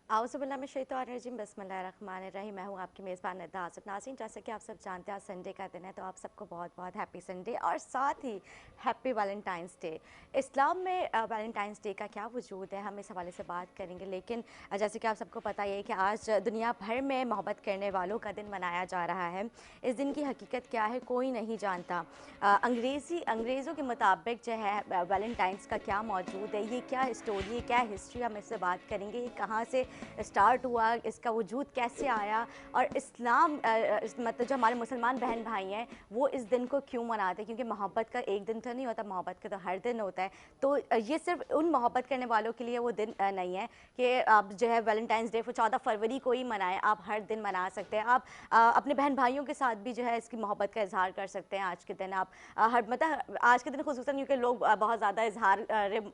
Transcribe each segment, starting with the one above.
आउज़ुबिल्लाहिमिनश्शैतानिर्रजीम बिस्मिल्लाहिर्रहमानिर्रहीम। मैं हूँ आपकी मेज़बान निदा आसिफ नाज़रीन। जैसे कि आप सब जानते हैं आज संडे का दिन है, तो आप सबको बहुत बहुत हैप्पी संडे और साथ ही हैप्पी वैलेंटाइंस डे। इस्लाम में वैलेंटाइंस डे का क्या वजूद है, हम इस हवाले से बात करेंगे। लेकिन जैसे कि आप सबको पता ही है कि आज दुनिया भर में मोहब्बत करने वालों का दिन मनाया जा रहा है। इस दिन की हकीकत क्या है कोई नहीं जानता। अंग्रेज़ों के मुताबिक जो है वैलेंटाइंस का क्या मौजूद है, ये क्या स्टोरी है, क्या हिस्ट्री, हम इससे बात करेंगे। ये कहाँ से स्टार्ट हुआ, इसका वजूद कैसे आया और इस्लाम मतलब जो हमारे मुसलमान बहन भाई हैं वो इस दिन को क्यों मनाते हैं, क्योंकि मोहब्बत का एक दिन तो नहीं होता, मोहब्बत का तो हर दिन होता है। तो ये सिर्फ उन मोहब्बत करने वालों के लिए वो दिन नहीं है कि आप जो है वैलेंटाइंस डे 14 फरवरी को ही मनाएं, आप हर दिन मना सकते हैं। आप अपने बहन भाइयों के साथ भी जो है इसकी मोहब्बत का इजहार कर सकते हैं। आज के दिन आप हर मतलब आज के दिन खुसूसन क्योंकि लोग बहुत ज़्यादा इजहार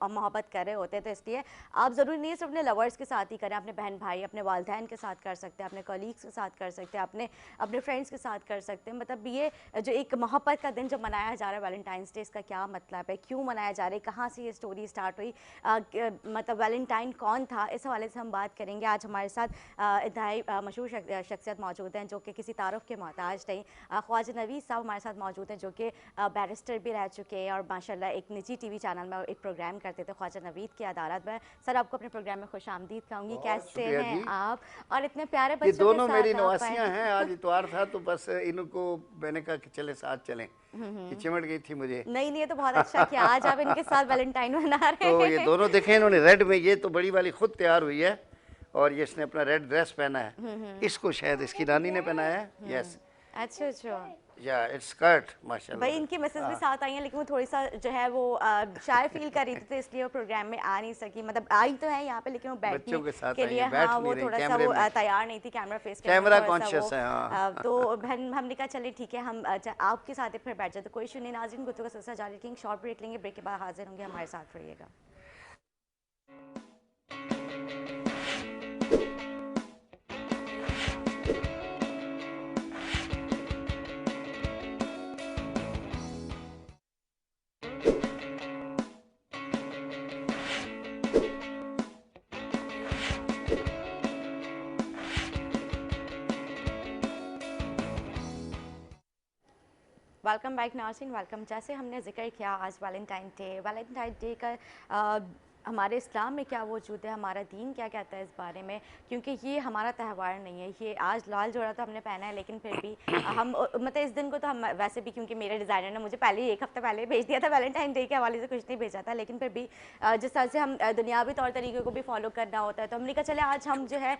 मोहब्बत कर रहे होते हैं, तो इसलिए आप ज़रूरी नहीं है सिर्फ अपने लवर्स के साथ ही करें, अपने बहन भाई अपने वालदैन के साथ कर सकते हैं, अपने कलीग्स के साथ कर सकते हैं, अपने अपने फ्रेंड्स के साथ कर सकते हैं। मतलब ये जो एक मोहब्बत का दिन जो मनाया जा रहा है वैलेंटाइंस डे, इसका क्या मतलब है, क्यों मनाया जा रहा है, कहाँ से ये स्टोरी स्टार्ट हुई, मतलब वैलेंटाइन कौन था, इस हवाले से हम बात करेंगे। आज हमारे साथ इंतहाई मशहूर शख्सियत मौजूद हैं जो कि किसी तारुफ के मोहताज नहीं। ख्वाजा नवीद साहब हमारे साथ मौजूद हैं जो कि बैरिस्टर भी रह चुके हैं और माशाल्लाह एक निजी टीवी चैनल में एक प्रोग्राम करते थे ख्वाजा नवीद की अदालत में। सर आपको अपने प्रोग्राम में खुश आमदीद कहूँगी, कैसे हैं आप और इतने प्यारे ये बच्चों के दोनों साथ मेरी आप आए। नवासियां हैं। आज इतवार था तो बस इनको मैंने कहा कि चले साथ चलें, ये चिमट गई थी मुझे। नहीं नहीं, ये तो बहुत अच्छा किया, आज आप इनके साथ वैलेंटाइन मना रहे तो हैं। ये दोनों देखें इन्होंने रेड में, ये तो बड़ी वाली खुद तैयार हुई है और ये इसने अपना रेड ड्रेस पहना है, इसको शायद इसकी नानी ने पहनाया है। यस, अच्छा अच्छा, या इट्स स्कर्ट माशाल्लाह। भाई इनकी मिसेस भी साथ आई हैं लेकिन वो थोड़ी सा जो है वो शाय फील कर रही थी, तो इसलिए वो प्रोग्राम में आ नहीं सकी। मतलब आई तो है यहाँ पे लेकिन वो बैठने बच्चों के साथ के आई लिए है, बैठ हाँ नहीं वो रही थोड़ा सा कैमरे वो में, तैयार नहीं थी कैमरा फेस करने कैमरा में, थोड़ा सा वो कॉन्शियस है। हाँ तो हमने कहा चले ठीक है हम आपके साथ ही फिर बैठ जाते, कोई इशू नहीं। नाज़रीन गुफ्तगू का सिलसिला जारी रखेंगे, शॉर्ट ब्रेक लेंगे, ब्रेक के बाद हाजिर होंगे, हमारे साथ रहिएगा। वेलकम बैक नाज़रीन, वेलकम। जैसे हमने जिक्र किया आज वैलेंटाइन डे का हमारे इस्लाम में क्या वजूद है, हमारा दीन क्या कहता है इस बारे में, क्योंकि ये हमारा त्यौहार नहीं है। ये आज लाल जोड़ा तो हमने पहना है लेकिन फिर भी हम मतलब इस दिन को तो हम वैसे भी, क्योंकि मेरे डिज़ाइनर ने मुझे पहले ही एक हफ्ता पहले भेज दिया था, वैलेंटाइन डे के हवाले से कुछ नहीं भेजा था, लेकिन फिर भी जिस तरह से हम दुनियावी तौर तरीके को भी फॉलो करना होता है, तो हमने कहा चले आज हम जो है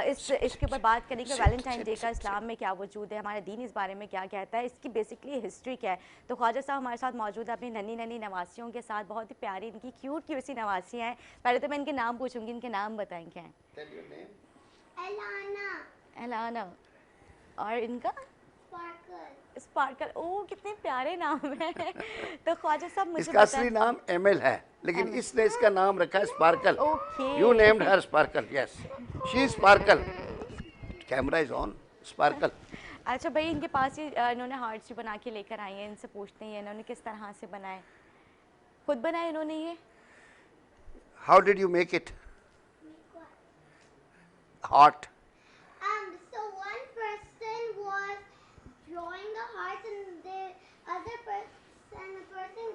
इसके ऊपर बात करेंगे वैलेंटाइन डे का इस्लाम में क्या वजूद है, हमारा दीन इस बारे में क्या कहता है, इसकी बेसिकली हिस्ट्री क्या है। तो ख्वाजा साहब हमारे साथ मौजूद है अपनी नन्ही नन्ही नवासियों के साथ, बहुत ही प्यारी इनकी क्यूट क्यूट सी नवासी हैं। पहले तो मैं इनके नाम पूछूंगी, इनके नाम बताएं क्या हैं। एलाना, एलाना और इनका स्पार्कल। स्पार्कल। ओ कितने प्यारे नाम है। तो ख्वाजा साहब मुझे इसका असली नाम एमएल है लेकिन इसने इसका नाम रखा है sparkle. Okay, you named her sparkle. Yes, she sparkle. Camera is on. Sparkle. अच्छा भाई इनके पास ही इन्होंने हार्ट्स भी बना के लेकर आई हैं, इनसे पूछते हैं इन्होंने किस तरह से बनाए, खुद बनाए इन्होंने ये। How did you make it hot? So one person was drawing the hearts, and the other person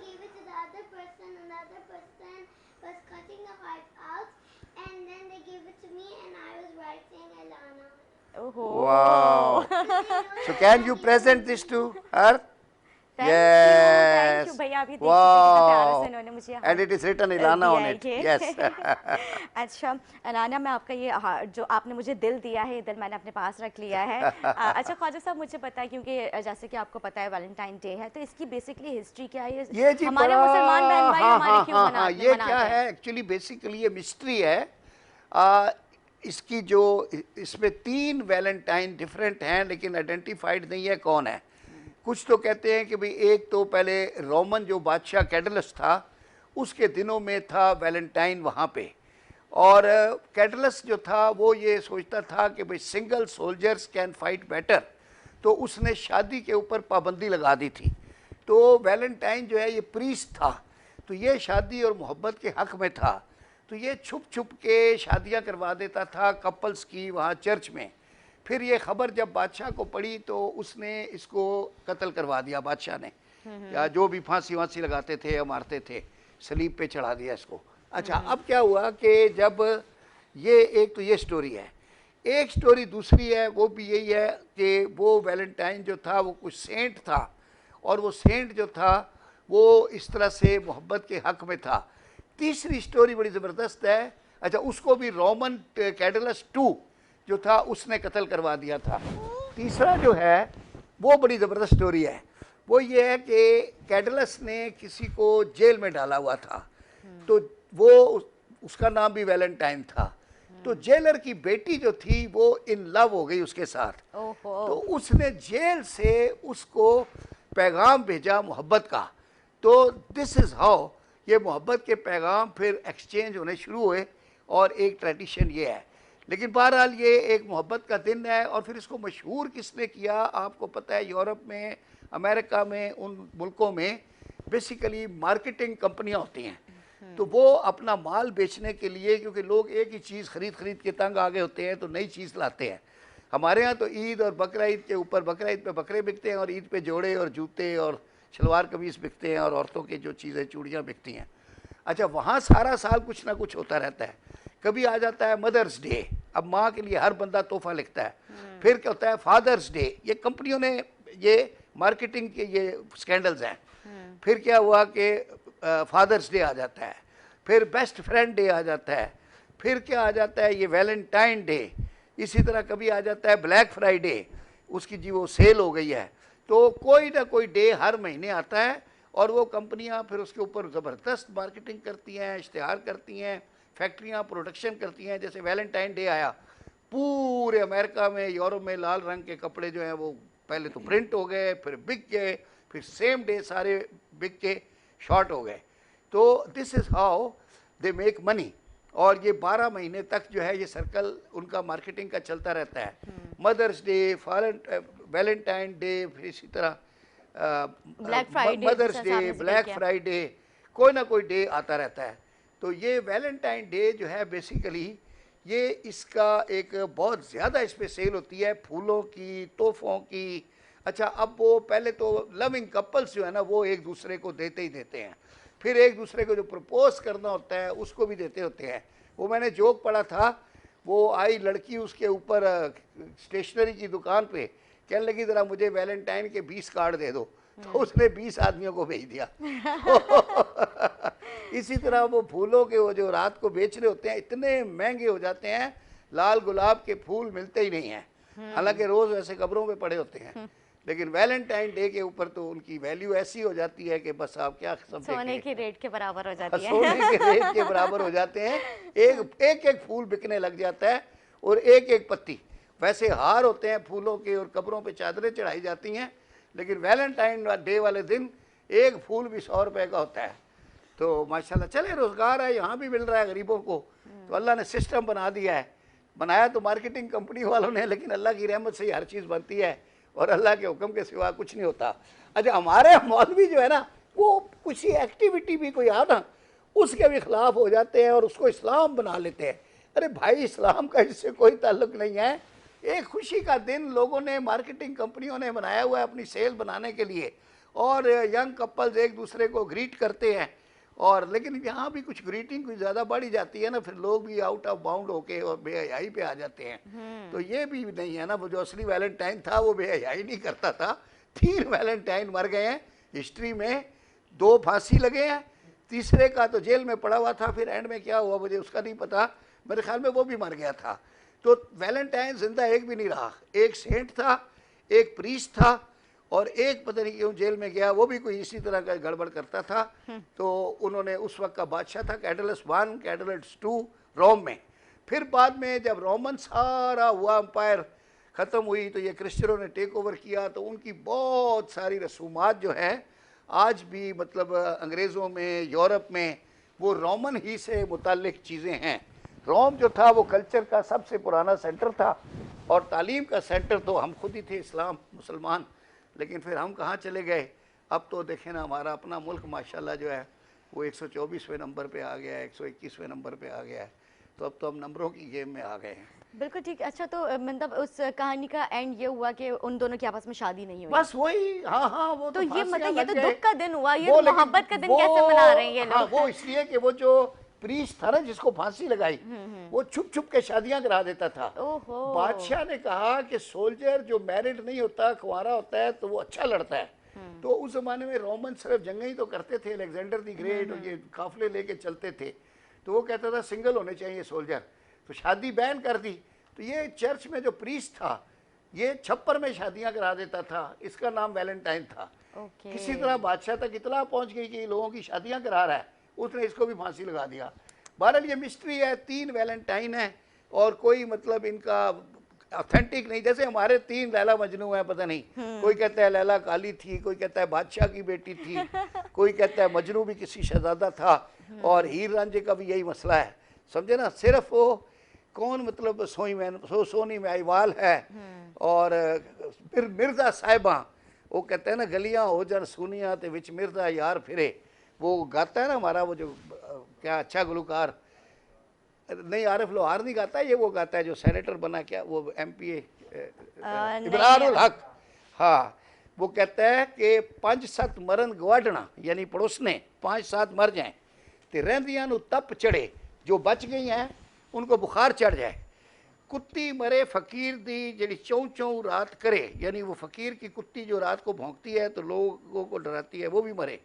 gave it to the other person, and the other person was cutting the hearts out, and then they gave it to me, and I was writing Elana. ओहो, Wow. So can you present this to her? Thank you भैया, अभी देख सकते हैं कितना प्यारे से इन्होंने मुझे And it is written Ilana on it. Yes. अच्छा अलाना, मैं आपका ये जो आपने मुझे दिल दिया है, ये दिल मैंने अपने पास रख लिया है। अच्छा ख्वाजा साहब मुझे पता है, क्योंकि जैसे कि आपको पता है वैलेंटाइन डे है, तो इसकी बेसिकली हिस्ट्री क्या है, ये जी हमारे मुसलमान बहन भाई हमारे क्यों मनाते ये क्या है एक्चुअली बेसिकली ये मिस्ट्री है। इसकी जो इसमें 3 वैलेंटाइन डिफरेंट हैं लेकिन आइडेंटिफाइड नहीं है कौन है। कुछ तो कहते हैं कि भाई एक तो पहले रोमन जो बादशाह कैडलस था उसके दिनों में था वैलेंटाइन वहाँ पे, और कैडलस जो था वो ये सोचता था कि भाई single soldiers can fight better, तो उसने शादी के ऊपर पाबंदी लगा दी थी। तो वैलेंटाइन जो है ये प्रीस्ट था, तो ये शादी और मोहब्बत के हक़ में था, तो ये छुप छुप के शादियां करवा देता था कपल्स की वहाँ चर्च में। फिर ये खबर जब बादशाह को पड़ी तो उसने इसको कत्ल करवा दिया बादशाह ने, या जो भी फांसी वांसी लगाते थे या मारते थे, सलीब पे चढ़ा दिया इसको। अच्छा, अब क्या हुआ कि जब ये एक तो ये स्टोरी है, एक स्टोरी दूसरी है, वो भी यही है कि वो वैलेंटाइन जो था वो कुछ सेंट था, और वो सेंट जो था वो इस तरह से मोहब्बत के हक में था। तीसरी स्टोरी बड़ी ज़बरदस्त है। अच्छा, उसको भी रोमन कैडलस 2 जो था उसने कत्ल करवा दिया था। तीसरा जो है वो बड़ी ज़बरदस्त स्टोरी है, वो ये है कि कैडलस ने किसी को जेल में डाला हुआ था, तो वो उसका नाम भी वैलेंटाइन था। तो जेलर की बेटी जो थी वो इन लव हो गई उसके साथ, तो उसने जेल से उसको पैगाम भेजा मोहब्बत का। तो दिस इज़ हाउ ये मोहब्बत के पैगाम फिर एक्सचेंज होने शुरू हुए, और एक ट्रेडिशन ये है। लेकिन बहरहाल ये एक मोहब्बत का दिन है। और फिर इसको मशहूर किसने किया आपको पता है, यूरोप में, अमेरिका में, उन मुल्कों में बेसिकली मार्केटिंग कंपनियां होती हैं, तो वो अपना माल बेचने के लिए, क्योंकि लोग एक ही चीज़ खरीद के तंग आ गए होते हैं तो नई चीज़ लाते हैं। हमारे यहाँ तो ईद और बकरा ईद के ऊपर, बकरा ईद पे बकरे बिकते हैं और ईद पे जोड़े और जूते और शलवार कमीज बिकते हैं, और औरतों के जो चीज़ें चूड़ियाँ बिकती हैं। अच्छा, वहाँ सारा साल कुछ ना कुछ होता रहता है। कभी आ जाता है मदर्स डे, अब माँ के लिए हर बंदा तोहफा लिखता है। फिर क्या होता है फादर्स डे, ये कंपनियों ने ये मार्केटिंग के ये स्कैंडल्स हैं। फिर क्या हुआ कि फादर्स डे आ जाता है, फिर बेस्ट फ्रेंड डे आ जाता है, फिर क्या आ जाता है ये वैलेंटाइन डे, इसी तरह कभी आ जाता है ब्लैक फ्राइडे, उसकी जी वो सेल हो गई है। तो कोई ना कोई डे हर महीने आता है, और वो कंपनियां फिर उसके ऊपर ज़बरदस्त मार्केटिंग करती हैं, इश्तिहार करती हैं, फैक्ट्रियां प्रोडक्शन करती हैं। जैसे वैलेंटाइन डे आया, पूरे अमेरिका में, यूरोप में लाल रंग के कपड़े जो हैं वो पहले तो प्रिंट हो गए, फिर बिक गए, फिर सेम डे सारे बिक के शॉर्ट हो गए। तो this is how they make money. और ये 12 महीने तक जो है ये सर्कल उनका मार्केटिंग का चलता रहता है। मदर्स डे, वैलेंटाइन डे, फिर इसी तरह मदर्स डे, ब्लैक फ्राइडे, कोई ना कोई डे आता रहता है। तो ये वैलेंटाइन डे जो है बेसिकली ये इसका एक बहुत ज़्यादा इस पर सेल होती है, फूलों की, तोहफ़ों की। अच्छा, अब वो पहले तो लविंग कपल्स जो है ना वो एक दूसरे को देते ही देते हैं, फिर एक दूसरे को जो प्रपोज करना होता है उसको भी देते होते हैं। वो मैंने जोक पढ़ा था, वो आई लड़की उसके ऊपर स्टेशनरी की दुकान पे, कहने लगी ज़रा मुझे वैलेंटाइन के 20 कार्ड दे दो, तो उसने 20 आदमियों को भेज दिया। इसी तरह वो फूलों के वो जो रात को बेच रहे होते हैं इतने महंगे हो जाते हैं, लाल गुलाब के फूल मिलते ही नहीं हैं, हालांकि रोज़ वैसे कब्रों में पड़े होते हैं, लेकिन वैलेंटाइन डे के ऊपर तो उनकी वैल्यू ऐसी हो जाती है कि बस आप क्या सब सोने के रेट के बराबर हो जाती है। सोने के रेट के बराबर हो जाते हैं। एक फूल बिकने लग जाता है, और एक पत्ती। वैसे हार होते हैं फूलों के और कब्रों पे चादरें चढ़ाई जाती हैं, लेकिन वैलेंटाइन डे वाले दिन एक फूल भी 100 रुपए का होता है। तो माशाल्लाह चले, रोज़गार है, यहाँ भी मिल रहा है गरीबों को। तो अल्लाह ने सिस्टम बना दिया है, बनाया तो मार्केटिंग कंपनी वालों ने, लेकिन अल्लाह की रहमत से ही हर चीज़ बनती है, और अल्लाह के हुक्म के सिवा कुछ नहीं होता। अच्छा, हमारे मौलवी जो है ना वो कुछ एक्टिविटी भी कोई आ ना उसके भी ख़िलाफ़ हो जाते हैं और उसको इस्लाम बना लेते हैं। अरे भाई, इस्लाम का इससे कोई ताल्लुक़ नहीं है। एक खुशी का दिन लोगों ने, मार्केटिंग कंपनियों ने बनाया हुआ है अपनी सेल बनाने के लिए, और यंग कपल्स एक दूसरे को ग्रीट करते हैं। और लेकिन यहाँ भी कुछ ग्रीटिंग कुछ ज़्यादा बढ़ी जाती है ना, फिर लोग भी आउट ऑफ बाउंड होके और बेहयाई पे आ जाते हैं। तो ये भी नहीं है ना, वो जो असली वैलेंटाइन था वो बेहयाई नहीं करता था। 3 वैलेंटाइन मर गए हैं हिस्ट्री में, 2 फांसी लगे हैं, तीसरे का तो जेल में पड़ा हुआ था। फिर एंड में क्या हुआ मुझे उसका नहीं पता, मेरे ख्याल में वो भी मर गया था। तो वैलेंटाइन जिंदा एक भी नहीं रहा। एक सेंट था, एक प्रीस्ट था, और एक पता नहीं क्यों जेल में गया, वो भी कोई इसी तरह का गड़बड़ करता था। तो उन्होंने, उस वक्त का बादशाह था कैडलस 1, कैडलस 2 रोम में। फिर बाद में जब रोमन सारा हुआ एम्पायर ख़त्म हुई तो ये क्रिश्चियनों ने टेक ओवर किया, तो उनकी बहुत सारी रसूमात जो है आज भी मतलब अंग्रेज़ों में, यूरोप में वो रोमन ही से मुताल्लिक चीज़ें हैं। रोम जो था वो कल्चर का सबसे पुराना सेंटर था, और तालीम का सेंटर तो हम खुद ही थे, इस्लाम, मुसलमान। लेकिन फिर हम कहाँ चले गए। अब तो देखें ना, हमारा अपना मुल्क माशाल्लाह जो है वो 124वें नंबर पे आ गया है, 121वें नंबर पे आ गया है। तो अब तो हम नंबरों की गेम में आ गए हैं। बिल्कुल ठीक। अच्छा, तो मतलब उस कहानी का एंड ये हुआ कि उन दोनों की आपस में शादी नहीं हुई। बस वही, हाँ हाँ, वो तो तो ये फांसियां मतलब ये लग तो गए। दुख का दिन हुआ, ये वो तो लेकिन मोहब्बत का दिन वो, कैसे मना रहे हैं ये हाँ, लोग। वो इसलिए कि वो जो प्रीस्ट था ना जिसको फांसी लगाई, वो छुप छुप के शादियां करा देता था। ओहो। बादशाह ने कहा कि सोल्जर जो मैरिड नहीं होता, कुंवारा होता है, तो वो अच्छा लड़ता है। तो उस जमाने में रोमन सिर्फ जंगें ही तो करते थे, अलेक्जेंडर दी ग्रेट और ये काफिले लेके चलते थे। तो वो कहता था सिंगल होने चाहिए सोल्जर, तो शादी बैन कर दी। तो ये चर्च में जो प्रीस्ट था, ये छप्पर में शादियां करा देता था, इसका नाम वैलेंटाइन था। ओके। किसी तरह बादशाह तक इतला पहुंच गई कि लोगों की शादियां करा रहा है, उसने इसको भी फांसी लगा दिया। बहरहाल ये मिस्ट्री है, 3 वैलेंटाइन है और कोई मतलब इनका ऑथेंटिक नहीं। जैसे हमारे 3 लैला मजनू हैं, पता नहीं, कोई कहता है लैला काली थी, कोई कहता है बादशाह की बेटी थी, कोई कहता है मजनू भी किसी शहजादा था, और हीर रांझे का भी यही मसला है, समझे ना। सिर्फ वो कौन मतलब सोनी माहीवाल है और फिर मिर्जा साहिबा, वो कहते हैं ना गलियां हो जन सुनिया ते विच मिर्जा यार फिरे, वो गाता है ना हमारा वो जो क्या अच्छा गुलकार, नहीं आरिफ लोहार नहीं गाता, ये वो गाता है जो सेनेटर बना, क्या वो एमपी इमरान उल हक। हाँ, वो कहता है कि 5-7 मरन गवाडना, यानी पड़ोसने 5-7 मर जाएं तो रहंदियां नु तप चढ़े, जो बच गई हैं उनको बुखार चढ़ जाए। कुत्ती मरे फकीर दी जड़ी चौं चौं रात करे, यानी वो फकीर की कुत्ती जो रात को भौंकती है तो लोगों को डराती है, वो भी मरे।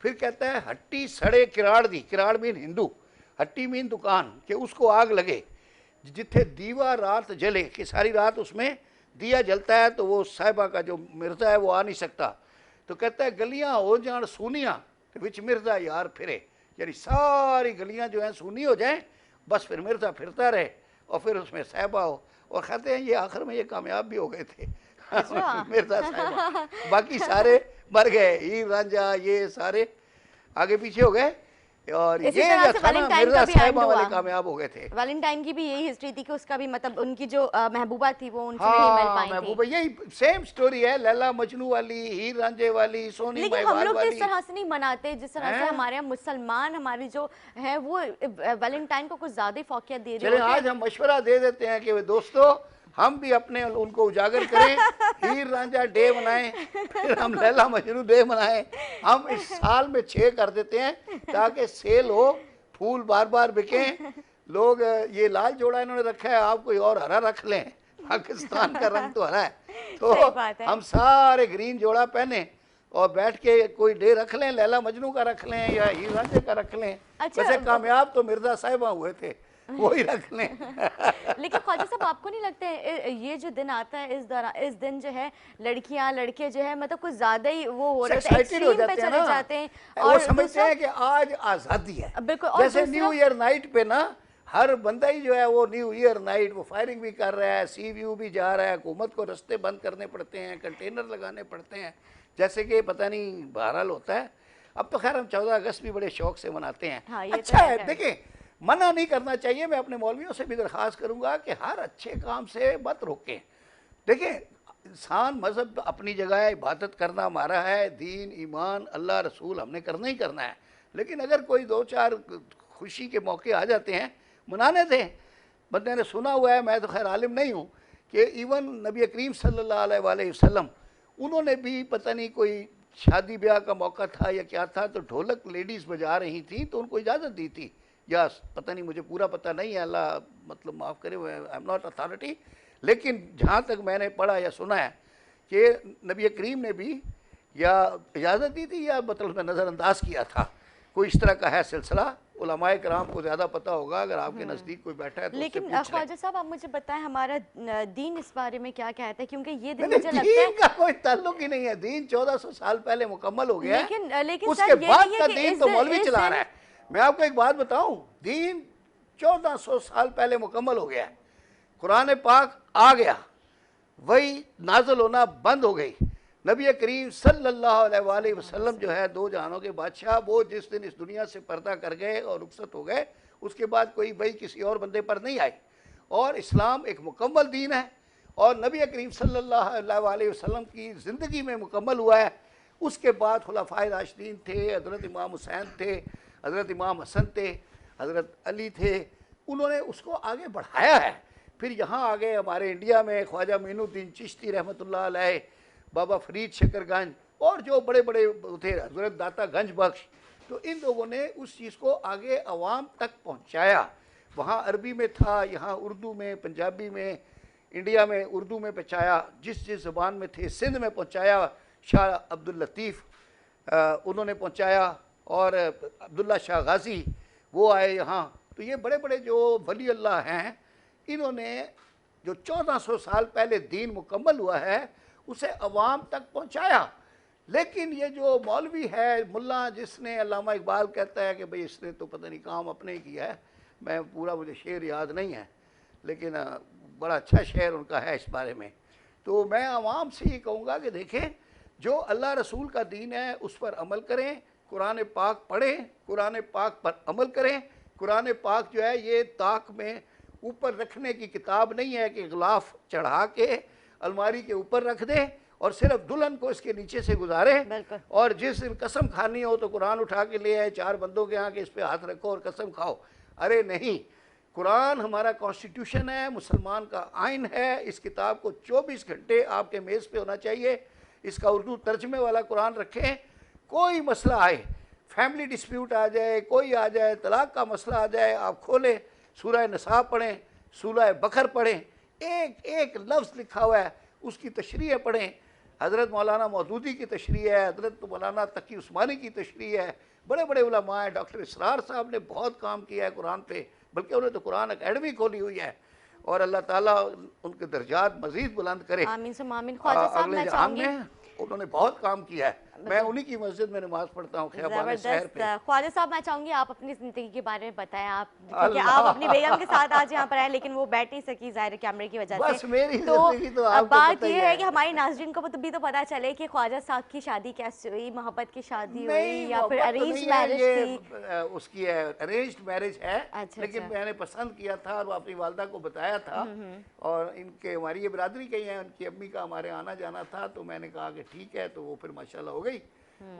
फिर कहता है हट्टी सड़े किराड़ दी, किराड़ मीन हिंदू, हट्टी मीन दुकान, कि उसको आग लगे, जिथे दीवा रात जले, कि सारी रात उसमें दिया जलता है, तो वो साहिबा का जो मिर्जा है वो आ नहीं सकता। तो कहता है गलियां हो जान सूनियाँ तो विच मिर्जा यार फिरे, यानी सारी गलियां जो हैं सूनी हो जाएं, बस फिर मिर्जा फिरता रहे और फिर उसमें साहिबा हो। और कहते हैं ये आखिर में ये कामयाब भी हो गए थे मिर्जा साहिबा, बाकी सारे मर गए, हीर रांझा ये सारे आगे पीछे हो गए, और इसी ये तरह जो से था ना वैलेंटाइन मिर्जा का भी एंड साहिबा वाले हुआ। कामयाब हो गए थे। वैलेंटाइन की भी यही हिस्ट्री थी कि उसका भी मतलब उनकी जो महबूबा थी वो उनसे नहीं मिल हाँ पाई थी। महबूबा, यही सेम स्टोरी है, लैला मजनू वाली, हीर रांझे वाली, सोनी लेकिन हम माहीवाल लोग तो इस वाली। तरह से नहीं मनाते जिस तरह से हैं? हमारे यहाँ मुसलमान हमारे जो है वो वैलेंटाइन को कुछ ज्यादा ही फौकियत दे रहे चले होते आज हैं। हम मशवरा दे देते हैं कि वे दोस्तों हम भी अपने उनको उजागर करें, हीर रांझा डे मनाएं, फिर हम लैला मजनू डे मनाएं। हम इस साल में 6 कर देते हैं ताकि सेल हो, फूल बार बार बिकें। लोग ये लाल जोड़ा इन्होंने रखा है, आप कोई और हरा रख लें, पाकिस्तान का रंग तो हरा है, तो सही बात है। हम सारे ग्रीन जोड़ा पहने और बैठ के कोई डे रख लें, लैला मजनू का रख लें या हीर रांझे का रख लें। अच्छा, वैसे कामयाब तो मिर्जा साहिबा हुए थे, वही रख लें लेकिन ख्वाजा साहब आपको नहीं लगता है ये जो दिन आता है इस दिन जो है लड़कियां लड़के जो है मतलब कुछ ज्यादा ही वो हो रहे हैं, एक्साइटेड हो एक्सट्रीम पे जाते हैं चले ना, जाते हैं वो और समझते दूसरा हैं कि आज आज़ादी है। बिल्कुल, और जैसे दूसरा- न्यू ईयर नाइट पे ना हर बंदा ही जो है वो न्यू ईयर नाइट वो फायरिंग भी कर रहा है, सी व्यू भी जा रहा है, हुकूमत को रास्ते बंद करने पड़ते हैं, कंटेनर लगाने पड़ते हैं, जैसे कि पता नहीं बहरहाल होता है। अब तो खैर हम 14 अगस्त भी बड़े शौक से मनाते हैं। हाँ, ये तो अच्छा है, है। देखें मना नहीं करना चाहिए। मैं अपने मौलवियों से भी दरख्वास्त करूंगा कि हर अच्छे काम से मत रोकें। देखिए इंसान मज़हब अपनी जगह है, इबादत करना हमारा है, दीन ईमान अल्लाह रसूल हमने करना ही करना है, लेकिन अगर कोई 2-4 खुशी के मौके आ जाते हैं मनाने दें। बंदे ने सुना हुआ है, मैं तो खैर आलिम नहीं हूँ, कि इवन नबी करीम सल्लल्लाहु अलैहि वसल्लम उन्होंने भी पता नहीं कोई शादी ब्याह का मौका था या क्या था, तो ढोलक लेडीज़ बजा रही थी तो उनको इजाज़त दी थी, या पता नहीं, मुझे पूरा पता नहीं है, अल्लाह मतलब माफ़ करे, आई एम नॉट अथॉरिटी, लेकिन जहाँ तक मैंने पढ़ा या सुना है कि नबी करीम ने भी या इजाज़त दी थी या मतलब में नज़रअंदाज किया था, कोई इस तरह का है सिलसिला। उलमाए कराम को ज़्यादा पता होगा, अगर आपके नज़दीक कोई बैठा है तो लेकिन उससे पूछ लें। ख्वाजा साहब आप मुझे बताएं हमारा दीन इस बारे में क्या कहता है, क्योंकि ये दिन नहीं, मुझे लगता दीन है का कोई ताल्लुक ही नहीं है, दीन 1400 साल पहले मुकम्मल हो गया है, लेकिन उसके सर ये बाद नहीं है का कि दीन इस तो दिन- मौलवी इस चला दिन- रहा है। मैं आपको एक बात बताऊं, दीन 1400 साल पहले मुकम्मल हो गया है, कुरान पाक आ गया, वही नाजल होना बंद हो गई। नबी करीम सल्लल्लाहु अलैहि वसल्लम जो है दो जहानों के बादशाह, वो जिस दिन इस दुनिया से पर्दा कर गए और रुखसत हो गए, उसके बाद कोई भाई किसी और बंदे पर नहीं आई, और इस्लाम एक मुकम्मल दीन है और नबी करीम सल्लल्लाहु अलैहि वसल्लम की ज़िंदगी में मुकम्मल हुआ है। उसके बाद खुलाफाए राशिदीन थे, हज़रत इमाम हुसैन थे, हज़रत इमाम हसन थे, हज़रत अली थे, उन्होंने उसको आगे बढ़ाया है। फिर यहाँ आ गए हमारे इंडिया में ख्वाजा मोइनुद्दीन चिश्ती रहमतुल्लाह अलैह, बाबा फरीद शकरगंज और जो बड़े बड़े थे, हज़रत दाता गंज बख्श। तो इन लोगों ने उस चीज़ को आगे अवाम तक पहुँचाया। वहाँ अरबी में था, यहाँ उर्दू में, पंजाबी में, इंडिया में उर्दू में पहुँचाया, जिस जिस ज़बान में थे, सिंध में पहुँचाया, शाह अब्दुल लतीफ़ उन्होंने पहुँचाया, और अब्दुल्ला शाह गाज़ी वो आए यहाँ। तो ये बड़े बड़े जो वली अल्लाह हैं, इन्होंने जो 1400 साल पहले दीन मुकम्मल हुआ है उसे अवाम तक पहुँचाया। लेकिन ये जो मौलवी है, मुल्ला, जिसने, अल्लामा इकबाल कहता है कि भाई इसने तो पता नहीं काम अपने ही किया है, मैं पूरा, मुझे शेर याद नहीं है, लेकिन बड़ा अच्छा शेर उनका है इस बारे में। तो मैं अवाम से ये कहूँगा कि देखें, जो अल्लाह रसूल का दीन है उस पर अमल करें, कुरान पाक पढ़ें, कुरान पाक पर अमल करें। कुरान पाक जो है ये ताक में ऊपर रखने की किताब नहीं है कि गिलाफ चढ़ा के अलमारी के ऊपर रख दें और सिर्फ दुल्हन को इसके नीचे से गुजारे, और जिस दिन कसम खानी हो तो कुरान उठा के ले आए 4 बंदों के यहाँ के इस पे हाथ रखो और कसम खाओ। अरे नहीं, कुरान हमारा कॉन्स्टिट्यूशन है, मुसलमान का आइन है। इस किताब को 24 घंटे आपके मेज़ पे होना चाहिए। इसका उर्दू तर्जमे वाला कुरान रखें। कोई मसला आए, फैमिली डिस्प्यूट आ जाए, कोई आ जाए, तलाक का मसला आ जाए, आप खोलें, सूरह निसा पढ़ें, सूरह बकर पढ़ें, एक एक लफ्ज़ लिखा हुआ है उसकी तशरीह पढ़ें। हज़रत मौलाना मौदूदी की तशरीह है, हज़रत मौलाना तकी उस्मानी की तशरीह है, बड़े बड़े उलमा हैं। डॉक्टर इसरार साहब ने बहुत काम किया है कुरान पे, बल्कि उन्होंने तो कुरान अकेडमी खोली हुई है। और अल्लाह ताला उनके दर्जात मज़ीद बुलंद करे। आमीन सुम्मा आमीन। ख्वाजा साहब, मैं चाहूँगी, उन्होंने बहुत काम किया है। मैं उन्हीं की मस्जिद में नमाज पढ़ता हूँ ख़ियाबान शहर पे। ख्वाजा साहब, मैं चाहूँगी आप अपनी ज़िंदगी के बारे में बताएं। आप, क्योंकि आप अपनी बेगम के साथ आज यहाँ पर आए, लेकिन वो बैठ नहीं सकी ज़ाहिर कैमरे की वजह बस से। मेरी तो ज़िंदगी तो आपको बात पता ही ये है कि हमारी नाज़रीन को भी तो पता चले कि ख्वाजा साहब की शादी कैसे हुई, मोहब्बत की शादी हुई या फिर अरेंज मैरिज थी? उसकी है, अरेंज्ड मैरिज है। अच्छा, लेकिन अच्छा। मैंने पसंद किया था और अपनी वालदा को बताया था, और इनके, हमारी ये बिरादरी के ही हैं, उनकी अम्मी का हमारे आना जाना था, तो मैंने कहा कि ठीक है। तो वो फिर माशाल्लाह हो गई,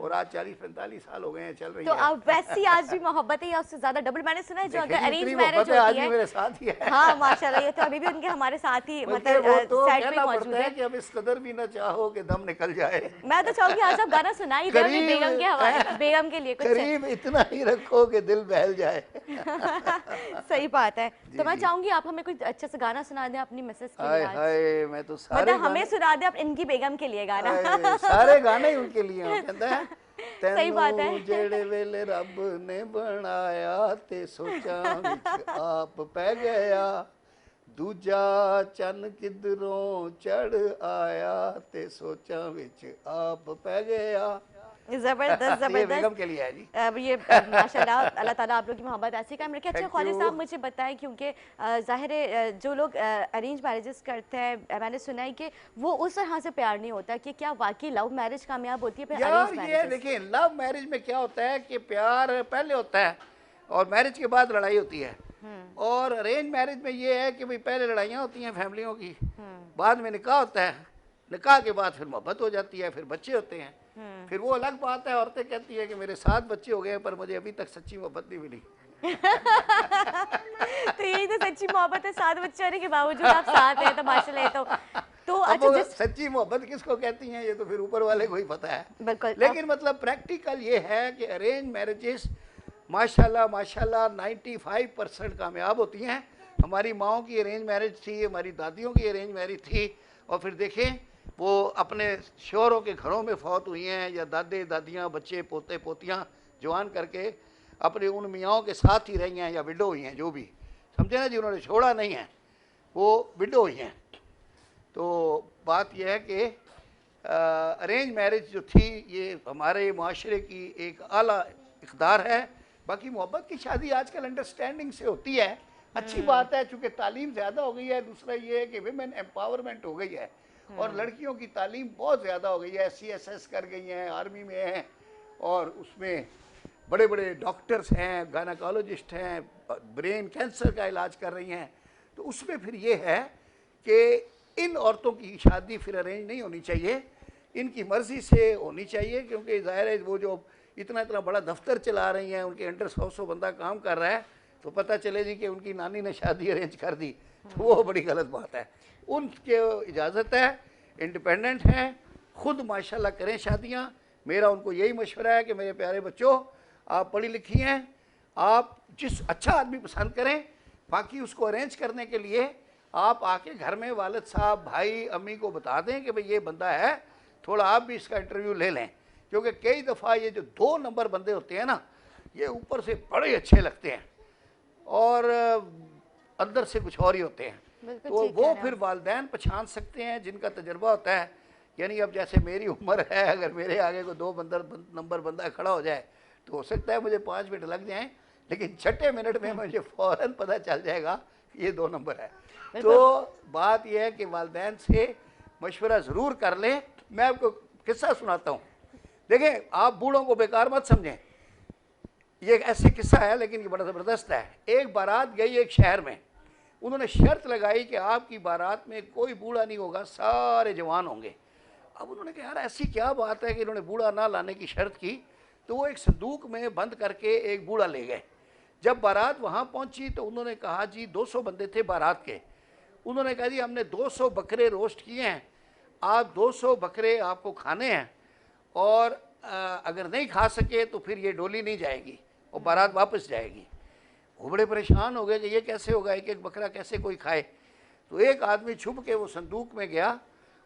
और आज 40-45 साल हो गए हैं, चल रही तो है। अब वैसी आज भी मोहब्बत है या उससे ज्यादा डबल? मैंने सुना है जो अगर देखिए, अरेंज इतनी मैरिज मोहब्बत है, आज होती भी है, मेरे साथ ही है। हाँ माशाल्लाह, ये तो अभी भी उनके हमारे साथ ही बल्कि मतलब वो तो सेट पे कहना मौजूद पड़ता है है। कि अब इस कदर भी ना चाहो कि दम निकल जाए। मैं तो चाहूंगी आज आप गाना सुनाई दें अपनी बेगम के हवाले, बेगम के लिए कुछ। करीब इतना ही रखो कि दिल बहल जाए। सही बात है। तो मैं चाहूंगी आप हमें कुछ अच्छा सा गाना सुना दें अपनी मिसेस के हाय लिए आज। हाय, मैं तो सारे मतलब हमें सुना दें आप इनकी बेगम के लिए गाना। हाय, सारे गाने ही उनके लिए हैं, कहता है सही बात है। जेड़े वेले रब ने बनाया ते सोचा विच आप पै गया, दूजा चन किधरों चढ़ आया ते सोचा विच आप पै गया। जबरदस्त ये जबरदस्त। बेगम के लिए है जी। अब ये माशाल्लाह, अल्लाह ताला आप लोग की मोहब्बत ऐसी कायम रखे। अच्छा Thank ख्वाजा you. साहब, मुझे बताएं, क्योंकि ज़ाहिर है जो लोग अरेंज मैरिजेस करते हैं, मैंने सुना है कि वो उस तरह से प्यार नहीं होता, कि क्या वाकई लव मैरिज कामयाब होती है फिर यार अरेंज ये मैरिज? देखिए, लव मैरिज में क्या होता है कि प्यार पहले होता है और मैरिज के बाद लड़ाई होती है। और अरेंज मैरिज में ये है कि भाई पहले लड़ाइयाँ होती हैं फैमिलियों की, बाद में निकाह होता है, निकाह के बाद फिर मोहब्बत हो जाती है, फिर बच्चे होते हैं। फिर वो अलग बात है, औरतें कहती है कि मेरे 7 बच्चे हो गए पर मुझे अभी तक सच्ची मोहब्बत नहीं मिली। तो यही तो सच्ची मोहब्बत है, 7 बच्चे होने के बावजूद आप साथ हैं, तो माशाल्लाह। तो अब अच्छा, वो जिस सच्ची मोहब्बत किसको कहती हैं ये तो फिर ऊपर वाले को ही पता है। बिल्कुल। लेकिन मतलब प्रैक्टिकल ये है कि अरेंज मैरिजेस माशाल्लाह माशाल्लाह 95% कामयाब होती हैं। हमारी माओं की अरेंज मैरिज थी, हमारी दादियों की अरेंज मैरिज थी, और फिर देखें वो अपने शोहरों के घरों में फौत हुई हैं, या दादे दादियाँ बच्चे पोते पोतियाँ जवान करके अपने उन मियाँओं के साथ ही रही हैं, या विडो हुई हैं, जो भी समझे ना जी, उन्होंने छोड़ा नहीं है, वो विडो हुई हैं। तो बात यह है कि अरेंज मैरिज जो थी ये हमारे माशरे की एक आला इक़दार है। बाकी मोहब्बत की शादी आजकल अंडरस्टैंडिंग से होती है, अच्छी बात है, चूँकि तालीम ज़्यादा हो गई है। दूसरा ये है कि विमेन एम्पावरमेंट हो गई है और लड़कियों की तालीम बहुत ज़्यादा हो गई है। CSS कर गई हैं, आर्मी में हैं, और उसमें बड़े बड़े डॉक्टर्स हैं, गायनेकोलॉजिस्ट हैं, ब्रेन कैंसर का इलाज कर रही हैं। तो उसमें फिर ये है कि इन औरतों की शादी फिर अरेंज नहीं होनी चाहिए, इनकी मर्ज़ी से होनी चाहिए, क्योंकि ज़ाहिर है वो जो इतना इतना बड़ा दफ्तर चला रही हैं, उनके अंडर 100 बंदा काम कर रहा है, तो पता चले जी कि उनकी नानी ने शादी अरेंज कर दी, तो वो बड़ी गलत बात है। उनके इजाज़त है, इंडिपेंडेंट हैं, खुद माशाल्लाह करें शादियाँ। मेरा उनको यही मशवरा है कि मेरे प्यारे बच्चों, आप पढ़ी लिखी हैं, आप जिस अच्छा आदमी पसंद करें, बाकी उसको अरेंज करने के लिए आप आके घर में वालिद साहब, भाई, अम्मी को बता दें कि भाई ये बंदा है, थोड़ा आप भी इसका इंटरव्यू ले लें। क्योंकि कई दफ़ा ये जो 2 नंबर बंदे होते हैं ना, ये ऊपर से बड़े अच्छे लगते हैं और अंदर से कुछ और ही होते हैं। तो वो फिर वालिदैन पहचान सकते हैं जिनका तजर्बा होता है। यानी अब जैसे मेरी उम्र है, अगर मेरे आगे को 2 नंबर बंदा खड़ा हो जाए तो हो सकता है मुझे 5 मिनट लग जाएं, लेकिन छठे मिनट में मुझे फ़ौरन पता चल जाएगा कि ये 2 नंबर है। तो बात यह है कि वालिदैन से मशवरा ज़रूर कर लें। मैं आपको किस्सा सुनाता हूँ। देखें, आप बूढ़ों को बेकार मत समझें। ये एक ऐसे किस्सा है, लेकिन ये बड़ा ज़बरदस्त है। एक बारात गई एक शहर में, उन्होंने शर्त लगाई कि आपकी बारात में कोई बूढ़ा नहीं होगा, सारे जवान होंगे। अब उन्होंने कहा यार ऐसी क्या बात है कि इन्होंने बूढ़ा ना लाने की शर्त की। तो वो एक संदूक में बंद करके एक बूढ़ा ले गए। जब बारात वहाँ पहुँची तो उन्होंने कहा जी 200 बंदे थे बारात के। उन्होंने कहा जी हमने 200 बकरे रोस्ट किए हैं, आप 200 बकरे आपको खाने हैं, और अगर नहीं खा सके तो फिर ये डोली नहीं जाएगी और बारात वापस जाएगी। वो बड़े परेशान हो गए कि ये कैसे होगा, एक एक बकरा कैसे कोई खाए। तो एक आदमी छुप के वो संदूक में गया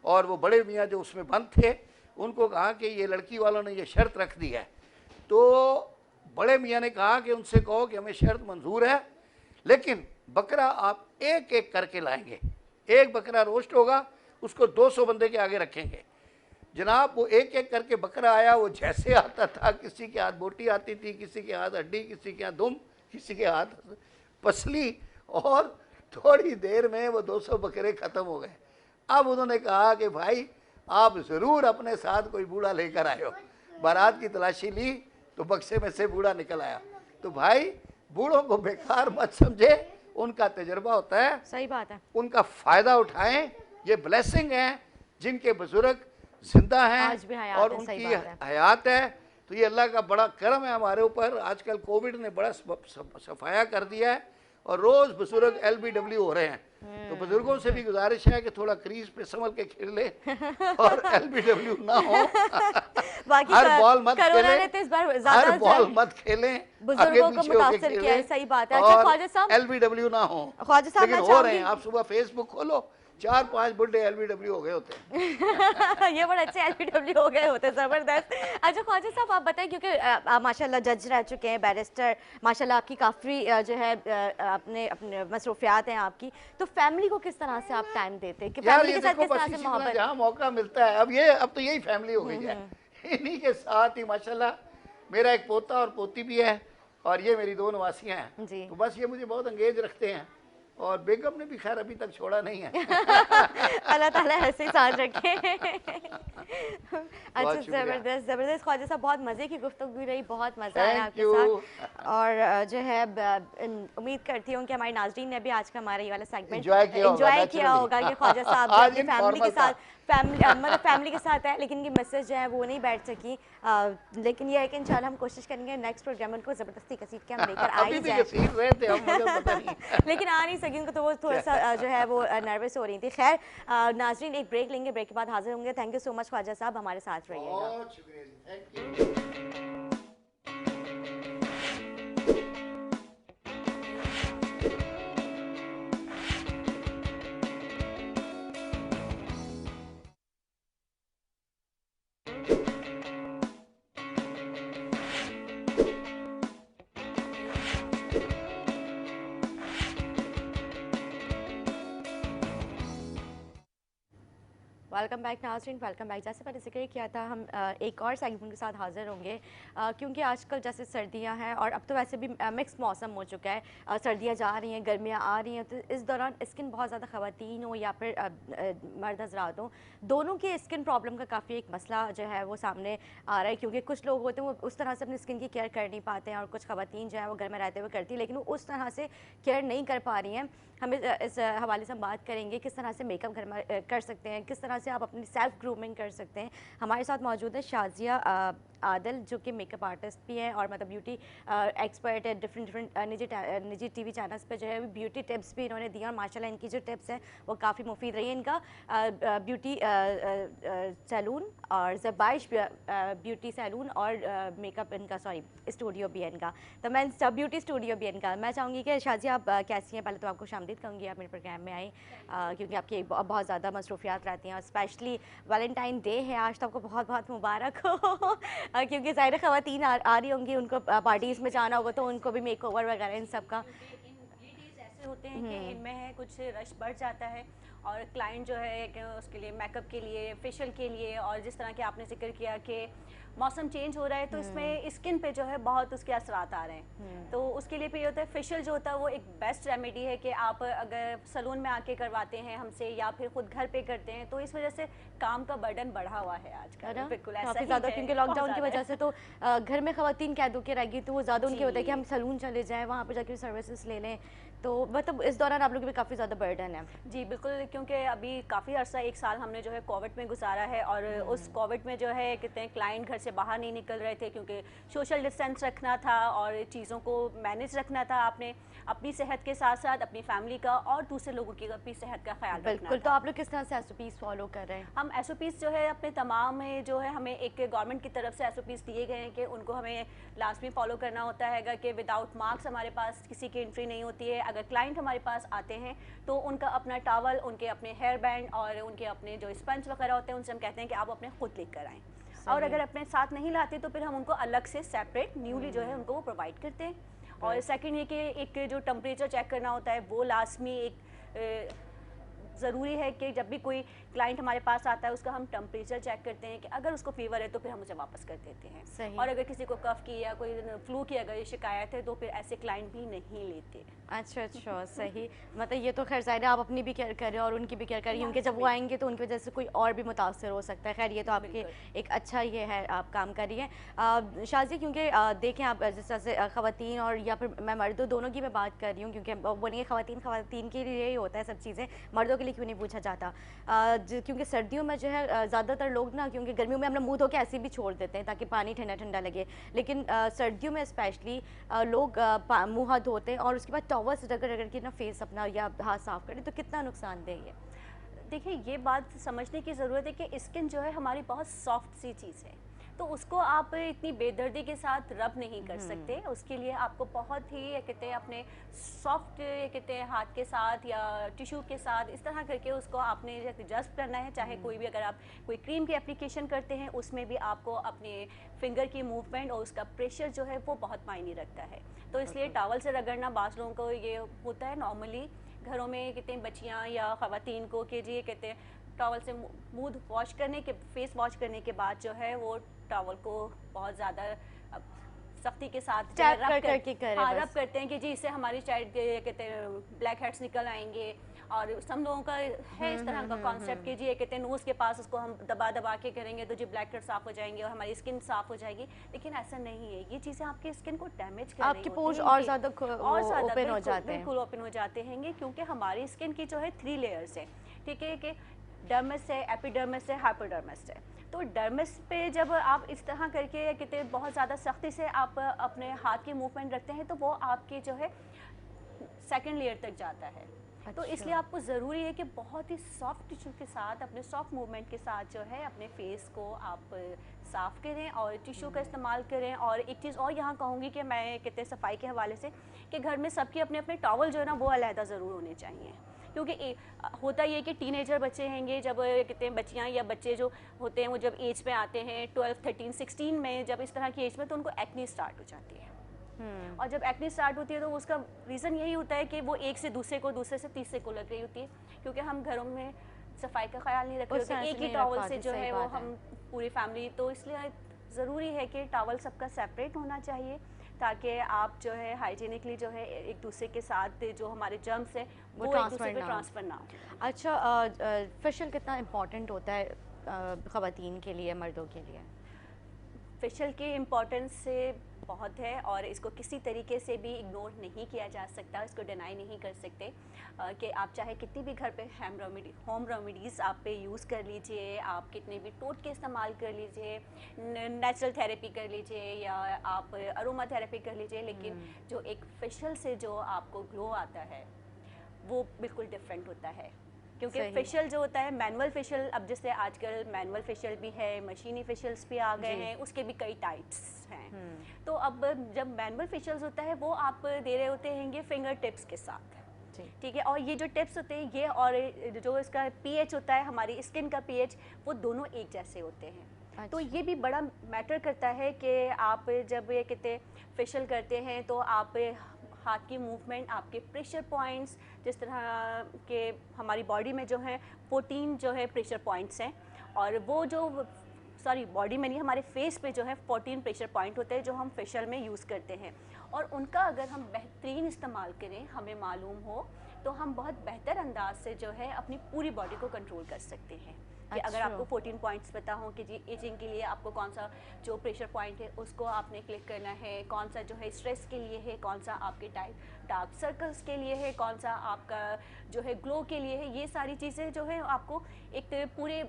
और वो बड़े मियाँ जो उसमें बंद थे उनको कहा कि ये लड़की वालों ने ये शर्त रख दी है। तो बड़े मियाँ ने कहा कि उनसे कहो कि हमें शर्त मंजूर है, लेकिन बकरा आप एक एक करके लाएंगे। एक बकरा रोस्ट होगा, उसको 200 बंदे के आगे रखेंगे। जनाब वो एक एक करके बकरा आया, वो जैसे आता था, किसी के हाथ बोटी आती थी, किसी के हाथ हड्डी, किसी के हाथ दुम, किसी के हाथ पसली, और थोड़ी देर में वो 200 बकरे ख़त्म हो गए। अब उन्होंने कहा कि भाई आप ज़रूर अपने साथ कोई बूढ़ा लेकर आए हो। बारात की तलाशी ली तो बक्से में से बूढ़ा निकल आया। तो भाई बूढ़ों को बेकार मत समझे, उनका तजर्बा होता है, सही बात है, उनका फ़ायदा उठाएं। ये ब्लेसिंग है जिनके बुजुर्ग जिंदा आज भी हैं हयात और है, सही उनकी बात है। हयात है। तो ये अल्लाह का बड़ा करम है हमारे ऊपर। आजकल कोविड ने बड़ा सफाया कर दिया है और रोज़ बुजुर्ग LBW हो रहे हैं। तो बुजुर्गों से भी गुजारिश है कि थोड़ा क्रीज पे संभल के खेल ले और LBW ना हो। बाकी हर बॉल मत कोरोना खेलें, ने तो इस बार हर ज्यादा बॉल मत खेलें, बुजुर्गों आगे को पीछे होके मुतासर किया है, खेलें सही बात है। अच्छा और ख्वाजा साहब, LBW ना हो। ख्वाजा साहब लेकिन मैं हो रहे हैं। चाहूंगी आप सुबह फेसबुक खोलो, 4-5 बुढ़े LBW हो गए होते हैं। ये बड़े अच्छे LBW हो गए होते, ज़बरदस्त। अच्छा ख्वाजा साहब आप बताएं, क्योंकि आप माशाल्लाह जज रह चुके हैं, बैरिस्टर, माशाल्लाह आपकी काफ़ी जो है अपने अपने मसरूफियात हैं आपकी, तो फैमिली को किस तरह से आप टाइम देते हैं कि यार फैमिली ये के साथ देखो किस बस तरह से इसी तरह मोहब्बत? जहाँ मौका मिलता है, अब तो यही फैमिली हो गई है। इन्हीं के साथ ही माशाल्लाह मेरा एक पोता और पोती भी है और ये मेरी 2 नवासियाँ हैं। जी। तो बस ये मुझे बहुत अंगेज रखते हैं और बेगम ने भी खैर अभी तक छोड़ा नहीं है। अल्लाह ताला ऐसे ही साथ रखे। अच्छा शुक्रिया। ज़बरदस्त ज़बरदस्त ख्वाजा साहब, बहुत मज़े की गुफ्तगू रही, बहुत मज़ा आया Thank आपके you. साथ। और जो है उम्मीद करती हूँ कि हमारे नाज़रीन ने भी आज का हमारा ये वाला सेगमेंट Enjoy किया होगा, एंजॉय किया naturally. होगा कि ख्वाजा साहब आज अपनी फैमिली के informal था। साथ मतलब फैमिली के साथ है, लेकिन ये मैसेज जो है वो नहीं बैठ सकी। लेकिन ये है कि इंशाल्लाह हम कोशिश करेंगे नेक्स्ट प्रोग्राम उनको ज़बरदस्ती घसीट के हम लेकर आ अभी ही भी जाए। घसीट रहे थे हम, मुझे पता नहीं। लेकिन आ नहीं सकी, उनको तो वो थोड़ा सा जो है वो नर्वस हो रही थी। खैर नाजरीन एक ब्रेक लेंगे, ब्रेक के बाद हाजिर होंगे। Thank you so much Khwaja साहब, हमारे साथ रहिएगा। बहुत शुक्रिया जी, थैंक यू। वेलकम बैक नाज़रीन, वेलकम बैक। जैसे मैंने जिक्र किया था, हम एक और सेगमेंट के साथ हाज़िर होंगे क्योंकि आजकल जैसे सर्दियां हैं और अब तो वैसे भी मिक्स मौसम हो चुका है। सर्दियां जा रही हैं, गर्मियां आ रही हैं, तो इस दौरान स्किन बहुत ज़्यादा ख़वातीन हो या फिर मर्द हज़रात हो, दोनों की स्किन प्रॉब्लम का काफ़ी एक मसला जो है वो सामने आ रहा है। क्योंकि कुछ लोग होते हैं वो उस तरह से अपनी स्किन की केयर कर नहीं पाते हैं और कुछ ख़वातीन जो है वो घर में रहते हुए करती है, लेकिन वो उस तरह से केयर नहीं कर पा रही हैं। हम इस हवाले से हम बात करेंगे किस तरह से मेकअप घर में कर सकते हैं, किस तरह से आप अपनी सेल्फ ग्रूमिंग कर सकते हैं। हमारे साथ मौजूद है शाजिया आदिल जो कि मेकअप आर्टिस्ट भी हैं और मतलब ब्यूटी एक्सपर्ट है, डिफरेंट निजी टीवी चैनल्स पे जो है ब्यूटी टिप्स भी इन्होंने दिया और माशाल्लाह इनकी जो टिप्स हैं वो काफ़ी मुफीद रही है। इनका ब्यूटी सैलून और ज़बाइश ब्यूटी सैलून और मेकअप इनका सॉरी स्टूडियो भी है इनका, तो मैं ब्यूटी स्टूडियो भी है इनका। मैं चाहूँगी कि शाजी आप कैसी हैं, पहले तो आपको खुशामदीद कहूँगी, आप मेरे प्रोग्राम में आई क्योंकि आपकी बहुत ज़्यादा मसरूफियात रहती हैं और स्पेशली वैलेंटाइन डे है आज, तो आपको बहुत बहुत मुबारक हो क्योंकि ज़ाहिर ख़वातीन आ रही होंगी, उनको पार्टीज़ में जाना होगा तो उनको भी मेक ओवर वगैरह इन सब का ये डेज ऐसे होते हैं कि इनमें है कुछ रश बढ़ जाता है और क्लाइंट जो है कि उसके लिए मेकअप के लिए, फेशियल के लिए, और जिस तरह के आपने जिक्र किया कि मौसम चेंज हो रहा है तो इसमें स्किन पे जो है बहुत उसके असरात आ रहे हैं, तो उसके लिए भी ये होता है फेशियल जो होता है वो एक बेस्ट रेमेडी है कि आप अगर सलून में आके करवाते हैं हमसे या फिर खुद घर पे करते हैं तो इस वजह से काम का बर्डन बढ़ा हुआ है आजकल। बिल्कुल ऐसा काफ़ी ही ज़्यादा, है, क्योंकि बहुत लॉकडाउन की ज़्यादा वजह है। से तो घर में ख़वातीन कैद होकर रहेगी तो वो ज़्यादा उनके होता है कि जी। हम सलून चले जाएं, वहाँ पर जाकर सर्विसेज ले लें, तो मतलब इस दौरान आप लोगों पे काफ़ी ज़्यादा बर्डन है। जी बिल्कुल, क्योंकि अभी काफ़ी अर्सा 1 साल हमने जो है कोविड में गुजारा है और उस कोविड में जो है कहते हैं क्लाइंट घर से बाहर नहीं निकल रहे थे क्योंकि सोशल डिस्टेंस रखना था और चीज़ों को मैनेज रखना था, आपने अपनी सेहत के साथ साथ अपनी फैमिली का और दूसरे लोगों की अपनी सेहत का ख्याल रखना बिल्कुल, तो था। आप लोग किस तरह से SOPs फॉलो कर रहे हैं? हम SOPs जो है अपने तमाम में जो है हमें एक गवर्नमेंट की तरफ से SOPs दिए गए हैं कि उनको हमें लास्ट में फॉलो करना होता है कि विदाउट मार्क्स हमारे पास किसी की एंट्री नहीं होती है। अगर क्लाइंट हमारे पास आते हैं तो उनका अपना टॉवल, उनके अपने हेयर बैंड और उनके अपने जो स्पंज वगैरह होते हैं उनसे हम कहते हैं कि आप अपने खुद लेकर आएँ, और अगर अपने साथ नहीं लाते तो फिर हम उनको अलग से सेपरेट न्यूली जो है उनको वो प्रोवाइड करते हैं। और सेकंड ये कि एक जो टेम्परेचर चेक करना होता है वो लास्ट में एक ज़रूरी है कि जब भी कोई क्लाइंट हमारे पास आता है उसका हम टेम्परेचर चेक करते हैं कि अगर उसको फीवर है तो फिर हम उसे वापस कर देते हैं। सही। और अगर किसी को कफ की या कोई फ्लू की अगर शिकायत है तो फिर ऐसे क्लाइंट भी नहीं लेते। अच्छा अच्छा, सही। मतलब ये तो खैर ज़ाहिर है आप अपनी भी केयर कर रहे हैं और उनकी भी केयर कर रही हैं, क्योंकि जब वो आएंगे तो उनकी वजह से कोई और भी मुतासर हो सकता है। खैर ये तो आपके एक अच्छा ये है, आप काम कर रही हैं शाजी, क्योंकि देखें आप जिस तरह से ख़वातीन और या फिर मैं मर्दों दोनों की मैं बात कर रही हूँ, क्योंकि बोलिए ख़वातीन के लिए ही होता है सब चीज़ें, मर्दों के लिए क्यों नहीं पूछा जाता। क्योंकि सर्दियों में जो है ज़्यादातर लोग ना, क्योंकि गर्मियों में अपना मुँह धो के ऐसे भी छोड़ देते हैं ताकि पानी ठंडा ठंडा लगे, लेकिन सर्दियों में स्पेशली लोग मुँह हाथ धोते हैं और उसके बाद टॉवल से रगड़ रगड़ के ना फेस अपना या हाथ साफ करें, तो कितना नुकसानदेह है। देखिए ये बात समझने की ज़रूरत है कि स्किन जो है हमारी बहुत सॉफ्ट सी चीज़ है, तो उसको आप इतनी बेदर्दी के साथ रब नहीं कर सकते। उसके लिए आपको बहुत ही कहते हैं अपने सॉफ्ट कहते हैं हाथ के साथ या टिश्यू के साथ इस तरह करके उसको आपने एडजस्ट करना है। चाहे कोई भी, अगर आप कोई क्रीम की एप्लीकेशन करते हैं उसमें भी आपको अपने फिंगर की मूवमेंट और उसका प्रेशर जो है वो बहुत मायने रखता है। तो इसलिए टॉवल से रगड़ना बाज़ लोगों को ये होता है नॉर्मली घरों में, कहते हैं बच्चियाँ या ख़वातीन को कि जी कहते हैं टॉवल से मुंह वॉश करने के, फेस वॉश करने के बाद जो है वो टॉवल को बहुत ज़्यादा सख्ती के साथ टैप कर करके करें, हाँ बस। रब करते हैं कि जी इससे हमारी शायद कहते हैं ब्लैक हेड्स निकल आएंगे। और सब लोगों का है इस तरह का कॉन्सेप्ट कि जी ये कहते हैं नोज़ के पास उसको हम दबा दबा के करेंगे तो जी ब्लैक हेड साफ हो जाएंगे और हमारी स्किन साफ हो जाएगी, लेकिन ऐसा नहीं है। ये चीज़ें आपकी स्किन को डैमेज कर रही आपके होती पोर्स हैं, और ये ज़्यादा ओपन हो जाते हैं। बिल्कुल ओपन हो जाते हैं, क्योंकि हमारी स्किन की जो है 3 लेयर्स है, ठीक है, कि डर्मिस है, एपिडर्मिस है, हाइपोडर्मिस है। तो डर्मिस पे जब आप इस तरह करके कहते बहुत ज़्यादा सख्ती से आप अपने हाथ की मूवमेंट रखते हैं तो वो आपके जो है सेकंड लेयर तक जाता है। तो इसलिए आपको ज़रूरी है कि बहुत ही सॉफ्ट टिश्यू के साथ, अपने सॉफ्ट मूवमेंट के साथ जो है अपने फेस को आप साफ़ करें और टिश्यू का इस्तेमाल करें। और एक चीज़ और यहाँ कहूँगी कि मैं कहते सफाई के हवाले से कि घर में सबके अपने अपने टॉवल जो है ना वो अलहदा ज़रूर होने चाहिए, क्योंकि होता ये कि टीनेजर बच्चे हैंगे, जब कहते हैं बच्चियाँ या बच्चे जो होते हैं वो जब एज पे आते हैं 12, 13, 16 में, जब इस तरह की एज में तो उनको एक्ने स्टार्ट हो जाती है। और जब एक्ने स्टार्ट होती है तो उसका रीज़न यही होता है कि वो एक से दूसरे को, दूसरे से तीसरे को लग रही होती है, क्योंकि हम घरों में सफाई का ख्याल नहीं रख रहे होते, एक ही टॉवल से जो है वो हम पूरी फैमिली। तो इसलिए ज़रूरी है कि टॉवल सबका सेपरेट होना चाहिए ताकि आप जो है हाइजीनिकली जो है एक दूसरे के साथ जो हमारे जर्म्स हैं वो एक दूसरे पे ट्रांसफ़र ना हो। अच्छा, फेशियल कितना इम्पोर्टेंट होता है ख़वातीन के लिए, मर्दों के लिए? फेशियल की इम्पोर्टेंस से बहुत है और इसको किसी तरीके से भी इग्नोर नहीं किया जा सकता, इसको डिनाई नहीं कर सकते कि आप चाहे कितनी भी घर पे होम रेमेडीज़ आप पे यूज़ कर लीजिए, आप कितने भी टोटके इस्तेमाल कर लीजिए, नेचुरल थेरेपी कर लीजिए या आप अरोमा थेरेपी कर लीजिए, लेकिन जो एक फेशियल से जो आपको ग्लो आता है वो बिल्कुल डिफरेंट होता है। क्योंकि सही। फेशियल जो होता है मैनुअल फेशियल, अब जैसे आजकल मैनुअल फेशियल भी है, मशीनी फेशियल्स भी आ गए जी। हैं, उसके भी कई टाइप्स हैं। तो अब जब मैनुअल फेशियल्स होता है वो आप दे रहे होते हैं फिंगर टिप्स के साथ, जी। ठीक है, और ये जो टिप्स होते हैं ये और जो इसका पीएच होता है, हमारी स्किन का पीएच, वो दोनों एक जैसे होते हैं। तो अच्छा। ये भी बड़ा मैटर करता है कि आप जब ये कहते फेशियल करते हैं तो आप हाथ की मूवमेंट, आपके प्रेशर पॉइंट्स, जिस तरह के हमारी बॉडी में जो है 14 जो है प्रेशर पॉइंट्स हैं, और वो जो बॉडी में नहीं, हमारे फेस पे जो है 14 प्रेशर पॉइंट होते हैं जो हम फेशियल में यूज़ करते हैं, और उनका अगर हम बेहतरीन इस्तेमाल करें, हमें मालूम हो, तो हम बहुत बेहतर अंदाज से जो है अपनी पूरी बॉडी को कंट्रोल कर सकते हैं। कि अगर अच्छा। आपको 14 पॉइंट्स पता हो कि जी एजिंग के लिए आपको कौन सा जो प्रेशर पॉइंट है उसको आपने क्लिक करना है, कौन सा जो है स्ट्रेस के लिए है, कौन सा आपके डार्क सर्कल्स के लिए है, कौन सा आपका जो है ग्लो के लिए है, ये सारी चीज़ें जो है आपको एक पूरे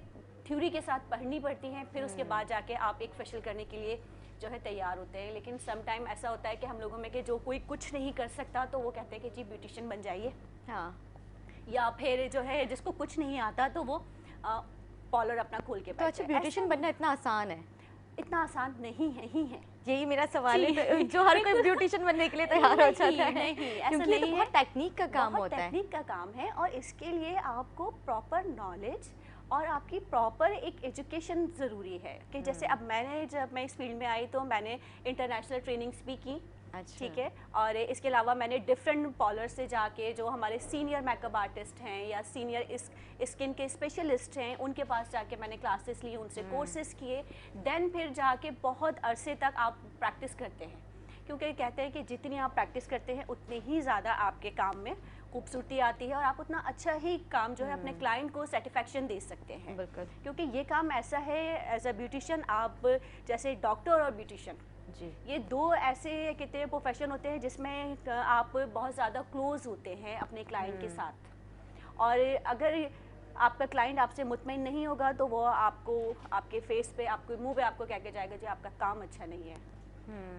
थ्योरी के साथ पढ़नी पड़ती हैं, फिर उसके बाद जाके आप एक फेशियल करने के लिए जो है तैयार होते हैं। लेकिन सम टाइम ऐसा होता है कि हम लोगों में कि जो कोई कुछ नहीं कर सकता तो वो कहते हैं कि जी ब्यूटिशियन बन जाइए, हाँ। या फिर जो है जिसको कुछ नहीं आता तो वो पार्लर अपना खोल के तो बैठ अच्छा, जाए। ब्यूटिशियन ऐसा बनना इतना आसान है? इतना आसान नहीं है ही है। यही मेरा सवाल है, जी। तो जो हर कोई ब्यूटिशियन बनने के लिए तैयार हो जाता है। नहीं, ऐसा क्योंकि ये तो नहीं बहुत है। टेक्निक का काम बहुत होता है। टेक्निक का काम है और इसके लिए आपको प्रॉपर नॉलेज और आपकी प्रॉपर एक एजुकेशन ज़रूरी है। कि जैसे अब जब मैं इस फील्ड में आई तो मैंने इंटरनेशनल ट्रेनिंग्स भी की, अच्छा। ठीक है, और इसके अलावा मैंने डिफरेंट पार्लर से जाके जो हमारे सीनियर मेकअप आर्टिस्ट हैं या सीनियर स्किन के स्पेशलिस्ट हैं उनके पास जाके मैंने क्लासेस ली, उनसे कोर्सेज किए, देन फिर जाके बहुत अरसे तक आप प्रैक्टिस करते हैं, क्योंकि कहते हैं कि जितनी आप प्रैक्टिस करते हैं उतनी ही ज़्यादा आपके काम में खूबसूरती आती है और आप उतना अच्छा ही काम जो है अपने क्लाइंट को सेटिस्फेक्शन दे सकते हैं। बिल्कुल। क्योंकि ये काम ऐसा है, एज अ ब्यूटिशियन आप जैसे डॉक्टर और ब्यूटिशियन, जी। ये दो ऐसे कितने प्रोफेशन होते हैं जिसमें आप बहुत ज़्यादा क्लोज होते हैं अपने क्लाइंट के साथ, और अगर आपका क्लाइंट आपसे मुतमईन नहीं होगा तो वो आपको आपके फेस पे, आपके मुंह पे आपको कह के जाएगा जी आपका काम अच्छा नहीं है,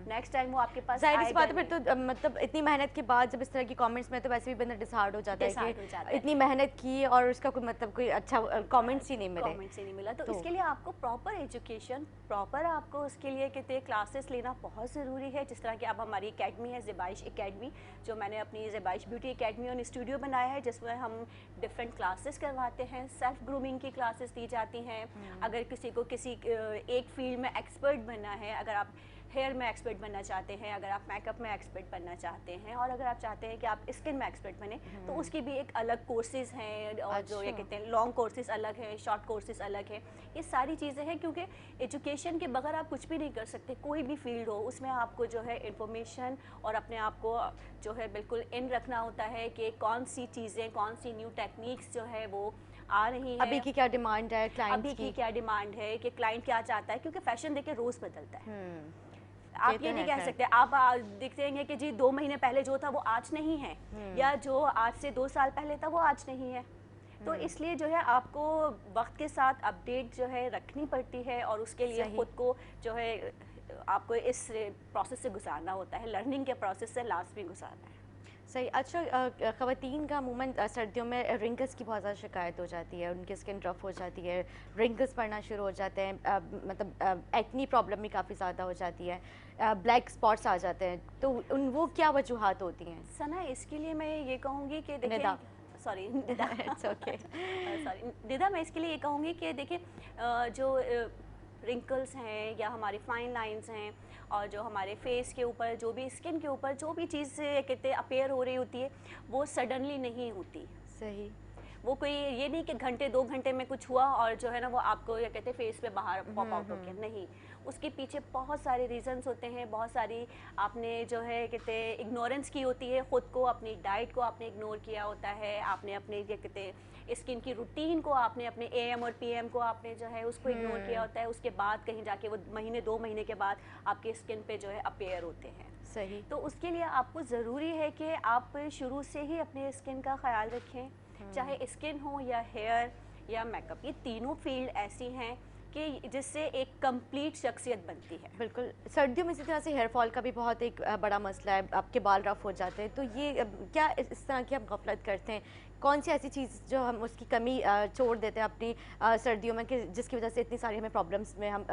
नेक्स्ट टाइम वो आपके पास जाहिर सी आएगा बात है, फिर नहीं। तो मतलब इतनी मेहनत के बाद जब इस तरह की कमेंट्स में तो वैसे भी बंदा डिसहार्ट हो जाता है Disheart हो कि जाता है। इतनी मेहनत की और उसका कोई मतलब कोई अच्छा कमेंट्स ही नहीं मिले। कमेंट से नहीं मिला, तो तो- इसके लिए आपको प्रॉपर एजुकेशन, प्रॉपर आपको उसके लिए कहते हैं क्लासेस लेना बहुत ज़रूरी है। जिस तरह की अब हमारी एकेडमी है ज़ेबाइश एकेडमी, जो मैंने अपनी ज़ेबाइश ब्यूटी एकेडमी और स्टूडियो बनाया है, जिसमें हम डिफरेंट क्लासेस करवाते हैं, सेल्फ ग्रूमिंग की क्लासेस दी जाती हैं। अगर किसी को किसी एक फील्ड में एक्सपर्ट बनना है, अगर आप हेयर में एक्सपर्ट बनना चाहते हैं, अगर आप मेकअप में एक्सपर्ट बनना चाहते हैं, और अगर आप चाहते हैं कि आप स्किन में एक्सपर्ट बने, तो उसकी भी एक अलग कोर्सेज हैं, और जो ये अच्छा। कहते हैं लॉन्ग कोर्सेज अलग हैं, शॉर्ट कोर्सेज अलग हैं। ये सारी चीज़ें हैं, क्योंकि एजुकेशन के बगैर आप कुछ भी नहीं कर सकते। कोई भी फील्ड हो उसमें आपको जो है इंफॉर्मेशन और अपने आप को जो है बिल्कुल इन रखना होता है कि कौन सी चीज़ें, कौन सी न्यू टेक्निक्स जो है वो आ रही है, अभी की क्या डिमांड है क्लाइंट्स अभी की की? क्या डिमांड है, कि क्लाइंट क्या चाहता है, क्योंकि फैशन देखिए रोज़ बदलता है। आप तो ये नहीं है कह खैर। सकते, आप देखते हैं कि जी 2 महीने पहले जो था वो आज नहीं है, या जो आज से 2 साल पहले था वो आज नहीं है। तो इसलिए जो है आपको वक्त के साथ अपडेट जो है रखनी पड़ती है, और उसके लिए सही। खुद को जो है आपको इस प्रोसेस से गुजारना होता है, लर्निंग के प्रोसेस से लास्ट में गुजारना है। सही। अच्छा, ख़वातीन का अमूमन सर्दियों में रिंकल्स की बहुत ज़्यादा शिकायत हो जाती है, उनकी स्किन रफ हो जाती है, रिंकल्स पड़ना शुरू हो जाते हैं, मतलब एक्नी प्रॉब्लम भी काफ़ी ज़्यादा हो जाती है, ब्लैक स्पॉट्स आ जाते हैं, तो वो क्या वजूहात होती हैं? सना, इसके लिए मैं ये कहूँगी कि निदा। देखिए, sorry Nida, it's okay. Sorry Nida, मैं इसके लिए ये कहूँगी कि देखिए जो रिंकल्स हैं या हमारी फाइन लाइंस हैं, और जो हमारे फेस के ऊपर, जो भी स्किन के ऊपर जो भी चीज़ कहते अपेयर हो रही होती है, वो सडनली नहीं होती। सही। वो कोई ये नहीं कि घंटे 2 घंटे में कुछ हुआ और जो है ना वो आपको ये कहते हैं फेस पे बाहर पॉप आउट हो गया, नहीं। उसके पीछे बहुत सारे रीजंस होते हैं, बहुत सारी आपने जो है कहते हैं इग्नोरेंस की होती है, ख़ुद को, अपनी डाइट को आपने इग्नोर किया होता है, आपने अपने ये कहते हैं स्किन की रूटीन को, आपने अपने AM और PM को आपने जो है उसको इग्नोर किया होता है। उसके बाद कहीं जाके वो महीने 2 महीने के बाद आपके स्किन पे जो है अपीयर होते हैं। सही। तो उसके लिए आपको ज़रूरी है कि आप शुरू से ही अपने स्किन का ख्याल रखें, चाहे स्किन हो या हेयर या मेकअप, ये तीनों फील्ड ऐसी हैं कि जिससे एक कंप्लीट शख्सियत बनती है। बिल्कुल। सर्दियों में इसी तरह से हेयर फॉल का भी बहुत एक बड़ा मसला है, आपके बाल रफ हो जाते हैं, तो ये क्या इस तरह की हम गफलत करते हैं? कौन सी ऐसी चीज़ जो हम उसकी कमी छोड़ देते हैं अपनी सर्दियों में कि जिसकी वजह से इतनी सारी हमें प्रॉब्लम्स में हम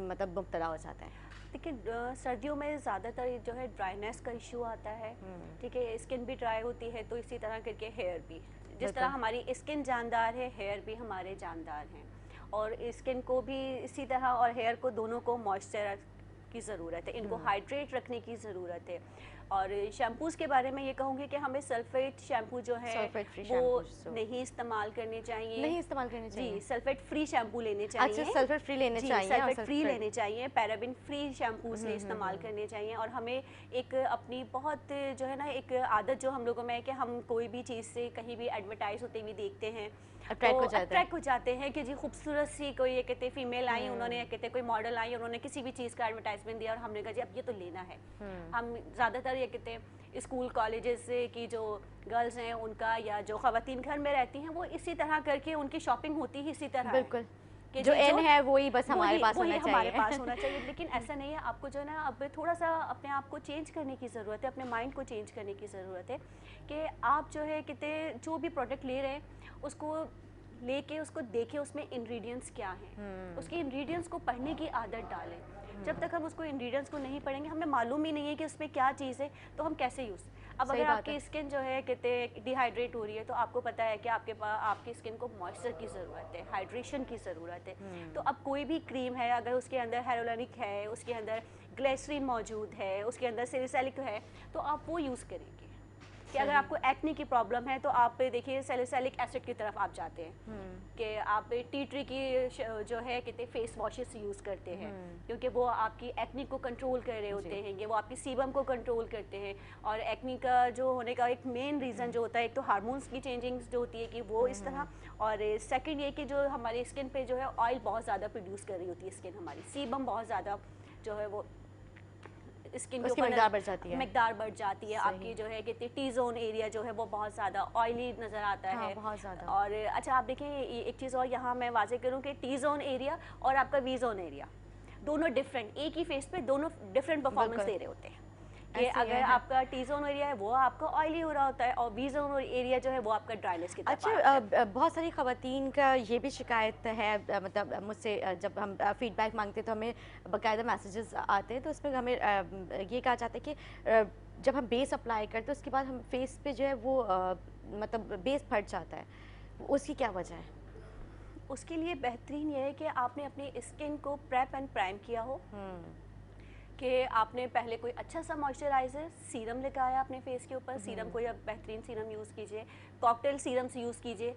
मतलब मुब्तला हो जाते हैं? देखिए सर्दियों में ज़्यादातर जो है ड्राइनेस का इशू आता है, ठीक है, स्किन भी ड्राई होती है, तो इसी तरह करके हेयर भी, जिस तरह हमारी स्किन जानदार है, हेयर भी हमारे जानदार हैं, और स्किन को भी इसी तरह और हेयर को, दोनों को मॉइस्चर की ज़रूरत है, इनको हाइड्रेट रखने की ज़रूरत है। और शैम्पूज़ के बारे में ये कहूँगी कि हमें सल्फेट शैम्पू जो है वो नहीं इस्तेमाल करने चाहिए, नहीं इस्तेमाल करने चाहिए। जी, सल्फेट फ्री शैम्पू लेने चाहिए। अच्छा, सल्फेट फ्री लेने चाहिए, सल्फेट फ्री लेने चाहिए, पैराबिन फ्री शैम्पूज़ इस्तेमाल करने चाहिए। और हमें एक अपनी बहुत जो है ना एक आदत जो हम लोगों में है कि हम कोई भी चीज़ से कहीं भी एडवर्टाइज होते हुए देखते हैं, अट्रैक्ट हो जाते हैं कि जी खूबसूरत सी कोई ये कहते फीमेल आई, उन्होंने कहते कोई मॉडल आई, उन्होंने किसी भी चीज़ का एडवर्टाइजमेंट दिया और हमने कहा जी अब ये तो लेना है। हम ज़्यादातर ये कहते हैं स्कूल कॉलेजेस की जो गर्ल्स हैं उनका, या जो ख़वातीन घर में रहती हैं, वो इसी तरह करके उनकी शॉपिंग होती ही इसी तरह बिल्कुल कि जो एन है वही बस हमारे पास होना चाहिए। लेकिन ऐसा नहीं है, आपको जो है ना अब थोड़ा सा अपने आप को चेंज करने की ज़रूरत है, अपने माइंड को चेंज करने की ज़रूरत है कि आप जो है कहते जो भी प्रोडक्ट ले रहे हैं उसको लेके उसको देखें उसमें इंग्रेडिएंट्स क्या हैं, उसके इंग्रेडिएंट्स को पढ़ने की आदत डालें। जब तक हम उसको इंग्रेडिएंट्स को नहीं पढ़ेंगे, हमें मालूम ही नहीं है कि उसमें क्या चीज़ है, तो हम कैसे यूज़। अब अगर आपकी स्किन जो है कहते डिहाइड्रेट हो रही है, तो आपको पता है कि आपकी स्किन को मॉइस्चर की ज़रूरत है, हाइड्रेशन की ज़रूरत है। तो अब कोई भी क्रीम है, अगर उसके अंदर हेरोलनिक है, उसके अंदर ग्लिसरीन मौजूद है, उसके अंदर सैलिसिलिक है, तो आप वो यूज़ करेंगे। कि अगर आपको एक्ने की प्रॉब्लम है तो आप देखिए सैलिसिलिक एसिड की तरफ आप जाते हैं कि आप टी ट्री की जो है कहते फेस वॉशेस यूज़ करते हैं, क्योंकि वो आपकी एक्ने को कंट्रोल कर रहे होते हैं, ये वो आपकी सीबम को कंट्रोल करते हैं। और एक्ने का जो होने का एक मेन रीज़न जो होता है, एक तो हार्मोन्स की चेंजिंग्स जो होती है कि वो इस तरह, और सेकंड ये कि जो हमारी स्किन पे जो है ऑयल बहुत ज़्यादा प्रोड्यूस कर रही होती है स्किन, हमारी सीबम बहुत ज़्यादा जो है वो स्किन की मकदार बढ़ जाती है, आपकी जो है कि टी जोन एरिया जो है वो बहुत ज़्यादा ऑयली नज़र आता है, बहुत ज़्यादा। और अच्छा आप देखें एक चीज़ और यहाँ मैं वाजे करूँ कि टी जोन एरिया और आपका वी जोन एरिया दोनों डिफरेंट, एक ही फेस पे दोनों डिफरेंट परफॉर्मेंस दे रहे होते हैं। कि अगर आपका टी जोन एरिया है वो आपका ऑयली हो रहा होता है, और वी जोन एरिया जो है वो आपका ड्राइनेस की तरफ। अच्छा, बहुत सारी ख़वातीन का ये भी शिकायत है, मतलब मुझसे जब हम फीडबैक मांगते हैं तो हमें बाकायदा मैसेजेस आते हैं, तो उसमें हमें ये कहा जाता है कि जब हम बेस अप्लाई करते हैं उसके बाद हम फेस पे जो है वो मतलब बेस फट जाता है, उसकी क्या वजह है? उसके लिए बेहतरीन ये है कि आपने अपनी स्किन को प्रेप एंड प्राइम किया हो, कि आपने पहले कोई अच्छा सा मॉइस्चराइज़र सीरम लगाया अपने फेस के ऊपर, सीरम कोई अब बेहतरीन सीरम यूज़ कीजिए, कॉकटेल सीरम से यूज़ कीजिए।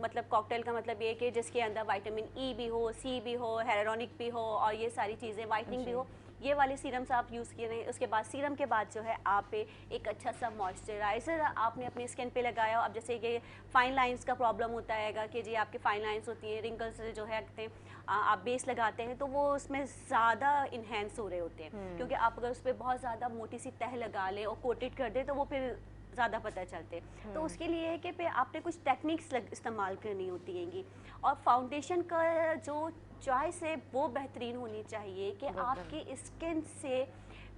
मतलब कॉकटेल का मतलब ये कि जिसके अंदर विटामिन ई भी हो, सी भी हो, हेरोनिक भी हो, और ये सारी चीज़ें, वाइटनिंग भी हो, ये वाले सीरम से आप यूज़ किए नहीं। उसके बाद सीरम के बाद जो है आप एक अच्छा सा मॉइस्चराइज़र आपने अपनी स्किन पे लगाया। अब जैसे कि फाइन लाइंस का प्रॉब्लम होता है कि जी आपके फाइन लाइंस होती हैं, रिंकल्स जो है कहते हैं, आप बेस लगाते हैं तो वो उसमें ज़्यादा इन्हेंस हो रहे होते हैं, क्योंकि आप अगर उस पर बहुत ज़्यादा मोटी सी तह लगा लें और कोटेड कर दें तो वो फिर ज़्यादा पता चलते। तो उसके लिए है कि आपने कुछ टेक्निक्स इस्तेमाल करनी होती हैंगी, और फाउंडेशन का जो चॉइस है वो बेहतरीन होनी चाहिए कि आपकी स्किन से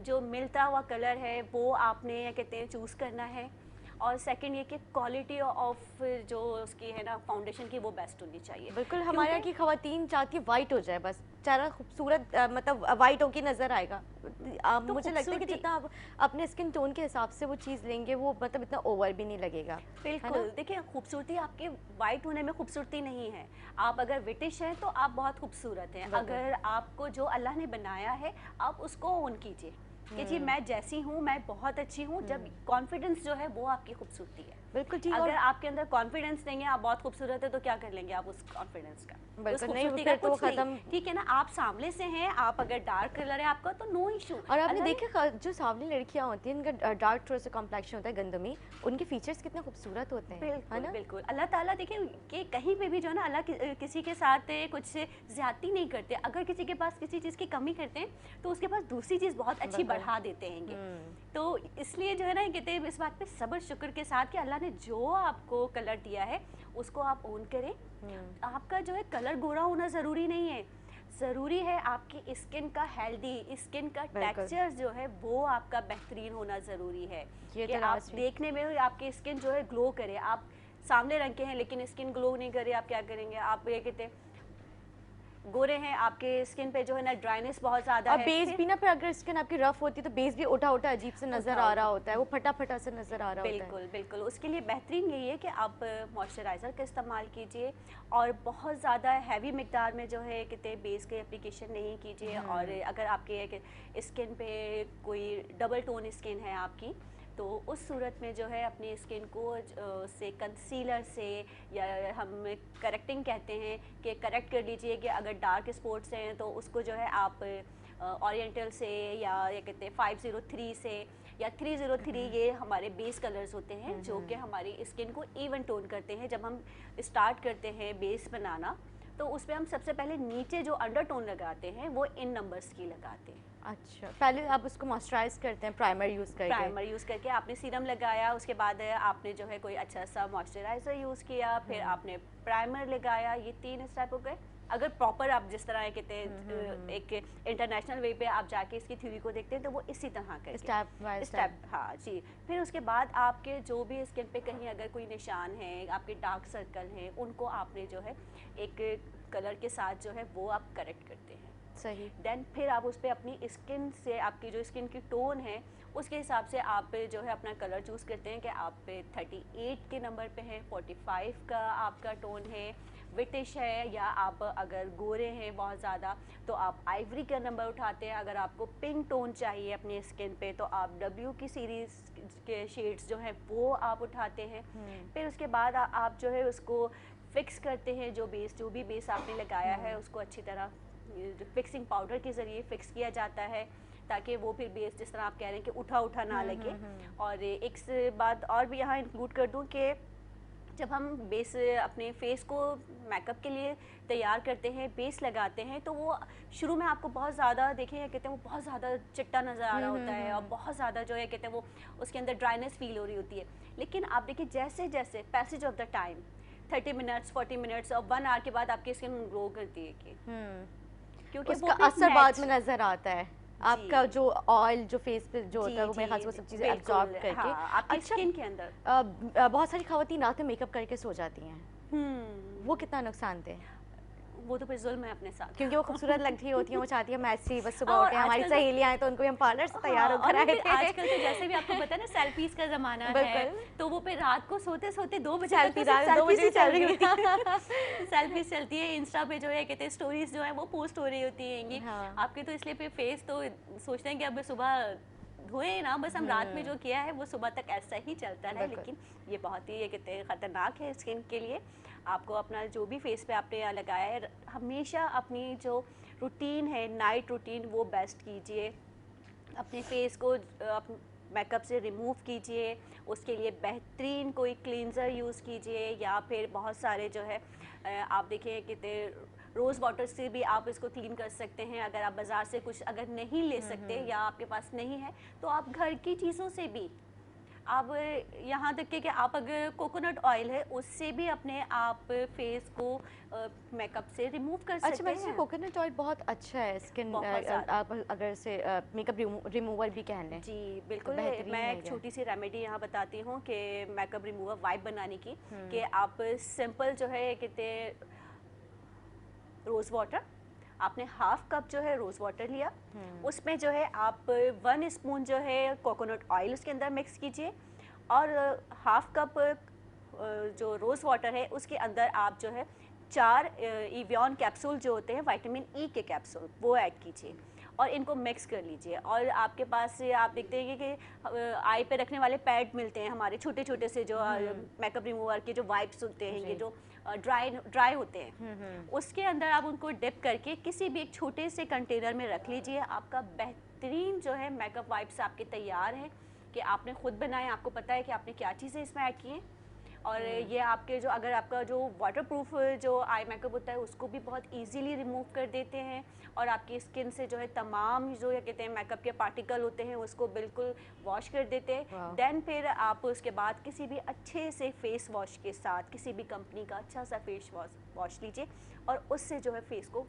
जो मिलता हुआ कलर है वो आपने कहते हैं चूज़ करना है। और सेकंड ये कि क्वालिटी ऑफ जो उसकी है ना फाउंडेशन की वो बेस्ट होनी चाहिए। बिल्कुल, हमारे यहाँ की ख़वातीन चाहती है वाइट हो जाए, बस चेहरा खूबसूरत मतलब वाइट होके नज़र आएगा। तो मुझे लगता है कि जितना आप अपने स्किन टोन के हिसाब से वो चीज़ लेंगे वो मतलब इतना ओवर भी नहीं लगेगा। बिल्कुल, देखिए खूबसूरती आपके वाइट होने में खूबसूरती नहीं है। आप अगर ब्रिटिश हैं तो आप बहुत खूबसूरत हैं। अगर आपको जो अल्लाह ने बनाया है आप उसको ओन कीजिए कि जी मैं जैसी हूँ मैं बहुत अच्छी हूँ। जब कॉन्फिडेंस जो है वो आपकी खूबसूरती है। बिल्कुल ठीक। अगर और आपके अंदर कॉन्फिडेंस नहीं है, आप बहुत खूबसूरत है, तो क्या कर लेंगे आप उस कॉन्फिडेंस का, उस बिल्कुल नहीं, खूबसूरती फिर का? तो कुछ नहीं, खत्म। ठीक है ना। आप सामने से हैं, आप अगर डार्क कलर है आपका तो नो इशू। और आपने देखा जो सांवली लड़कियां होती हैं, इनका डार्क थोड़ा सा कॉम्प्लेक्शन होता है, गंदमी, उनके फीचर्स कितने खूबसूरत होते हैं, है बिल्कुल ना? बिल्कुल। अल्लाह ताला देखिए कि कहीं पे भी जो है ना, अल्लाह किसी के साथ कुछ ज्यादती नहीं करते। अगर किसी के पास किसी चीज़ की कमी करते हैं तो उसके पास दूसरी चीज़ बहुत अच्छी बिल्कुल। बढ़ा देते हैं। तो इसलिए जो है ना, कहते हैं इस बात पे सब्र शुक्र के साथ कि अल्लाह ने जो आपको कलर दिया है उसको आप ओन करें। आपका जो है कलर गोरा होना ज़रूरी नहीं है, ज़रूरी है आपकी स्किन का हेल्दी, स्किन का बिल्कुल। टेक्सचर जो है वो आपका बेहतरीन होना ज़रूरी है ये कि तो आप लास्ट वीक देखने में आपकी स्किन जो है ग्लो करे। आप सामने रंग के हैं लेकिन स्किन ग्लो नहीं करे, आप क्या करेंगे? आप ये कहते हैं गोरे हैं, आपके स्किन पे जो है ना ड्राइनेस बहुत ज़्यादा और है, बेस फिर भी ना, फिर अगर स्किन आपकी रफ होती है तो बेस भी उठा उठा अजीब से नजर आ रहा होता है, वो फटा फटा से नजर आ रहा होता है। बिल्कुल बिल्कुल। उसके लिए बेहतरीन यही है कि आप मॉइस्चराइज़र का इस्तेमाल कीजिए और बहुत ज़्यादा हैवी मिकदार में जो है कितने बेस के एप्लीकेशन नहीं कीजिए। और अगर आपके स्किन पे कोई डबल टोन स्किन है आपकी, तो उस सूरत में जो है अपनी स्किन को से कंसीलर से, या हम करेक्टिंग कहते हैं कि करेक्ट कर लीजिए कि अगर डार्क स्पॉट्स हैं तो उसको जो है आप ओरिएंटल से, या ये कहते हैं 503 से या 303, ये हमारे बेस कलर्स होते हैं जो कि हमारी स्किन को इवन टोन करते हैं। जब हम स्टार्ट करते हैं बेस बनाना तो उसमें हम सबसे पहले नीचे जो अंडरटोन लगाते हैं वो इन नंबर्स की लगाते हैं। अच्छा, पहले आप उसको मॉइस्चराइज करते हैं प्राइमर यूज करके? प्राइमर यूज़ करके आपने सीरम लगाया, उसके बाद आपने जो है कोई अच्छा सा मॉइस्चराइज़र यूज़ किया, फिर आपने प्राइमर लगाया। ये 3 स्टेप हो गए। अगर प्रॉपर आप जिस तरह कहते हैं एक इंटरनेशनल वे पे आप जाके इसकी थ्योरी को देखते हैं तो वो इसी तरह करके स्टेप बाय स्टेप, हाँ जी। फिर उसके बाद आपके जो भी स्किन पे कहीं अगर कोई निशान है, आपके डार्क सर्कल हैं, उनको आपने जो है एक कलर के साथ जो है वो आप करेक्ट करते हैं। सही। देन फिर आप उस पर अपनी स्किन से, आपकी जो स्किन की टोन है उसके हिसाब से आप जो है अपना कलर चूज़ करते हैं कि आप 38 के नंबर पे हैं, 45 का आपका टोन है, ब्रिटिश है, या आप अगर गोरे हैं बहुत ज़्यादा तो आप आइवरी का नंबर उठाते हैं। अगर आपको पिंक टोन चाहिए अपनी स्किन पे तो आप W की सीरीज़ के शेड्स जो हैं वो आप उठाते हैं। फिर उसके बाद आप जो है उसको फिक्स करते हैं, जो भी बेस आपने लगाया है उसको अच्छी तरह फिक्सिंग पाउडर के ज़रिए फिक्स किया जाता है ताकि वो फिर बेस जिस तरह आप कह रहे हैं कि उठा उठा ना लगे। और एक बात और भी यहाँ इंक्लूड कर दूँ कि जब हम बेस अपने फेस को मेकअप के लिए तैयार करते हैं, बेस लगाते हैं, तो वो शुरू में आपको बहुत ज़्यादा देखें कहते हैं वो बहुत ज़्यादा चिट्टा नज़र आ रहा होता है और बहुत ज़्यादा जो है कहते हैं वो उसके अंदर ड्राइनेस फील हो रही होती है। लेकिन आप देखिए जैसे जैसे passage of the time 30 minutes 40 minutes और 1 आवर के बाद आपकी स्किन ग्लो करती है क्योंकि उसका असर बाद में नजर आता है। आपका जो ऑयल जो फेस पे जो होता है वो मेरे ख्याल से वो सब चीज़ें एब्जॉर्ब करके। हाँ, आपकी स्किन के अंदर बहुत सारी खवातीन रात में मेकअप करके सो जाती हैं, वो कितना नुकसानदेह है? वो तो फिर जुल्म है अपने साथ, क्योंकि वो खूबसूरत लगती होती हैं, वो चाहती है हम ऐसी बस सुबह उठे, हमारी सहेलियां हैं तो उनको भी हम पार्लर से तैयार होकर आए थे। आजकल तो जैसे भी आपको पता है ना सेल्फीज का जमाना है, तो वो फिर रात को सोते सोते 2 बजे सेल्फी 2 बजे चल रही होती है। सेल्फीज चलती है, इंस्टा पे जो है कहते हैं स्टोरीज जो है वो पोस्ट हो रही होती हैं। हाँ। आपके तो इसलिए पे फेस तो सोचते हैं कि अब सुबह धोए ना, बस हम रात में जो किया है वो सुबह तक ऐसा ही चलता है। लेकिन ये बहुत ही ये कहते हैं ख़तरनाक है स्किन के लिए। आपको अपना जो भी फेस पे आपने यहाँ लगाया है, हमेशा अपनी जो रूटीन है नाइट रूटीन वो बेस्ट कीजिए। अपने फेस को मेकअप से रिमूव कीजिए, उसके लिए बेहतरीन कोई क्लींजर यूज़ कीजिए, या फिर बहुत सारे जो है आप देखिए कितने रोज़ वाटर से भी आप इसको क्लीन कर सकते हैं। अगर आप बाज़ार से कुछ अगर नहीं ले सकते या आपके पास नहीं है तो आप घर की चीज़ों से भी, आप यहाँ तक कि आप अगर कोकोनट ऑयल है उससे भी अपने आप फेस को मेकअप से रिमूव कर सकते हैं। अच्छा, वैसे कोकोनट ऑयल बहुत अच्छा है स्किन, आप अगर से मेकअप रिमूवर भी कह लें। जी बिल्कुल। मैं एक छोटी सी रेमेडी यहाँ बताती हूँ कि मेकअप रिमूवर वाइप बनाने की, कि आप सिंपल जो है कहते रोज़ वाटर, आपने हाफ कप जो है रोज़ वाटर लिया, उसमें जो है आप 1 स्पून जो है कोकोनट ऑयल उसके अंदर मिक्स कीजिए, और हाफ कप जो रोज़ वाटर है उसके अंदर आप जो है 4 इवियन कैप्सूल जो होते हैं विटामिन ई के कैप्सूल वो ऐड कीजिए, और इनको मिक्स कर लीजिए। और आपके पास से आप देखते हैं कि आई पे रखने वाले पैड मिलते हैं हमारे छोटे छोटे से, जो मेकअप रिमूवर के जो वाइप्स होते हैं, ये जो ड्राई होते हैं, उसके अंदर आप उनको डिप करके किसी भी एक छोटे से कंटेनर में रख लीजिए। आपका बेहतरीन जो है मेकअप वाइप्स आपके तैयार हैं, कि आपने खुद बनाए, आपको पता है कि आपने क्या चीज़ें इसमें ऐड की हैं। और ये आपके जो, अगर आपका जो वाटरप्रूफ जो आई मेकअप होता है उसको भी बहुत इजीली रिमूव कर देते हैं, और आपकी स्किन से जो है तमाम जो, या कहते हैं मेकअप के पार्टिकल होते हैं उसको बिल्कुल वॉश कर देते हैं। देन फिर आप उसके बाद किसी भी अच्छे से फेस वॉश के साथ, किसी भी कंपनी का अच्छा सा फेस वॉश लीजिए और उससे जो है फेस को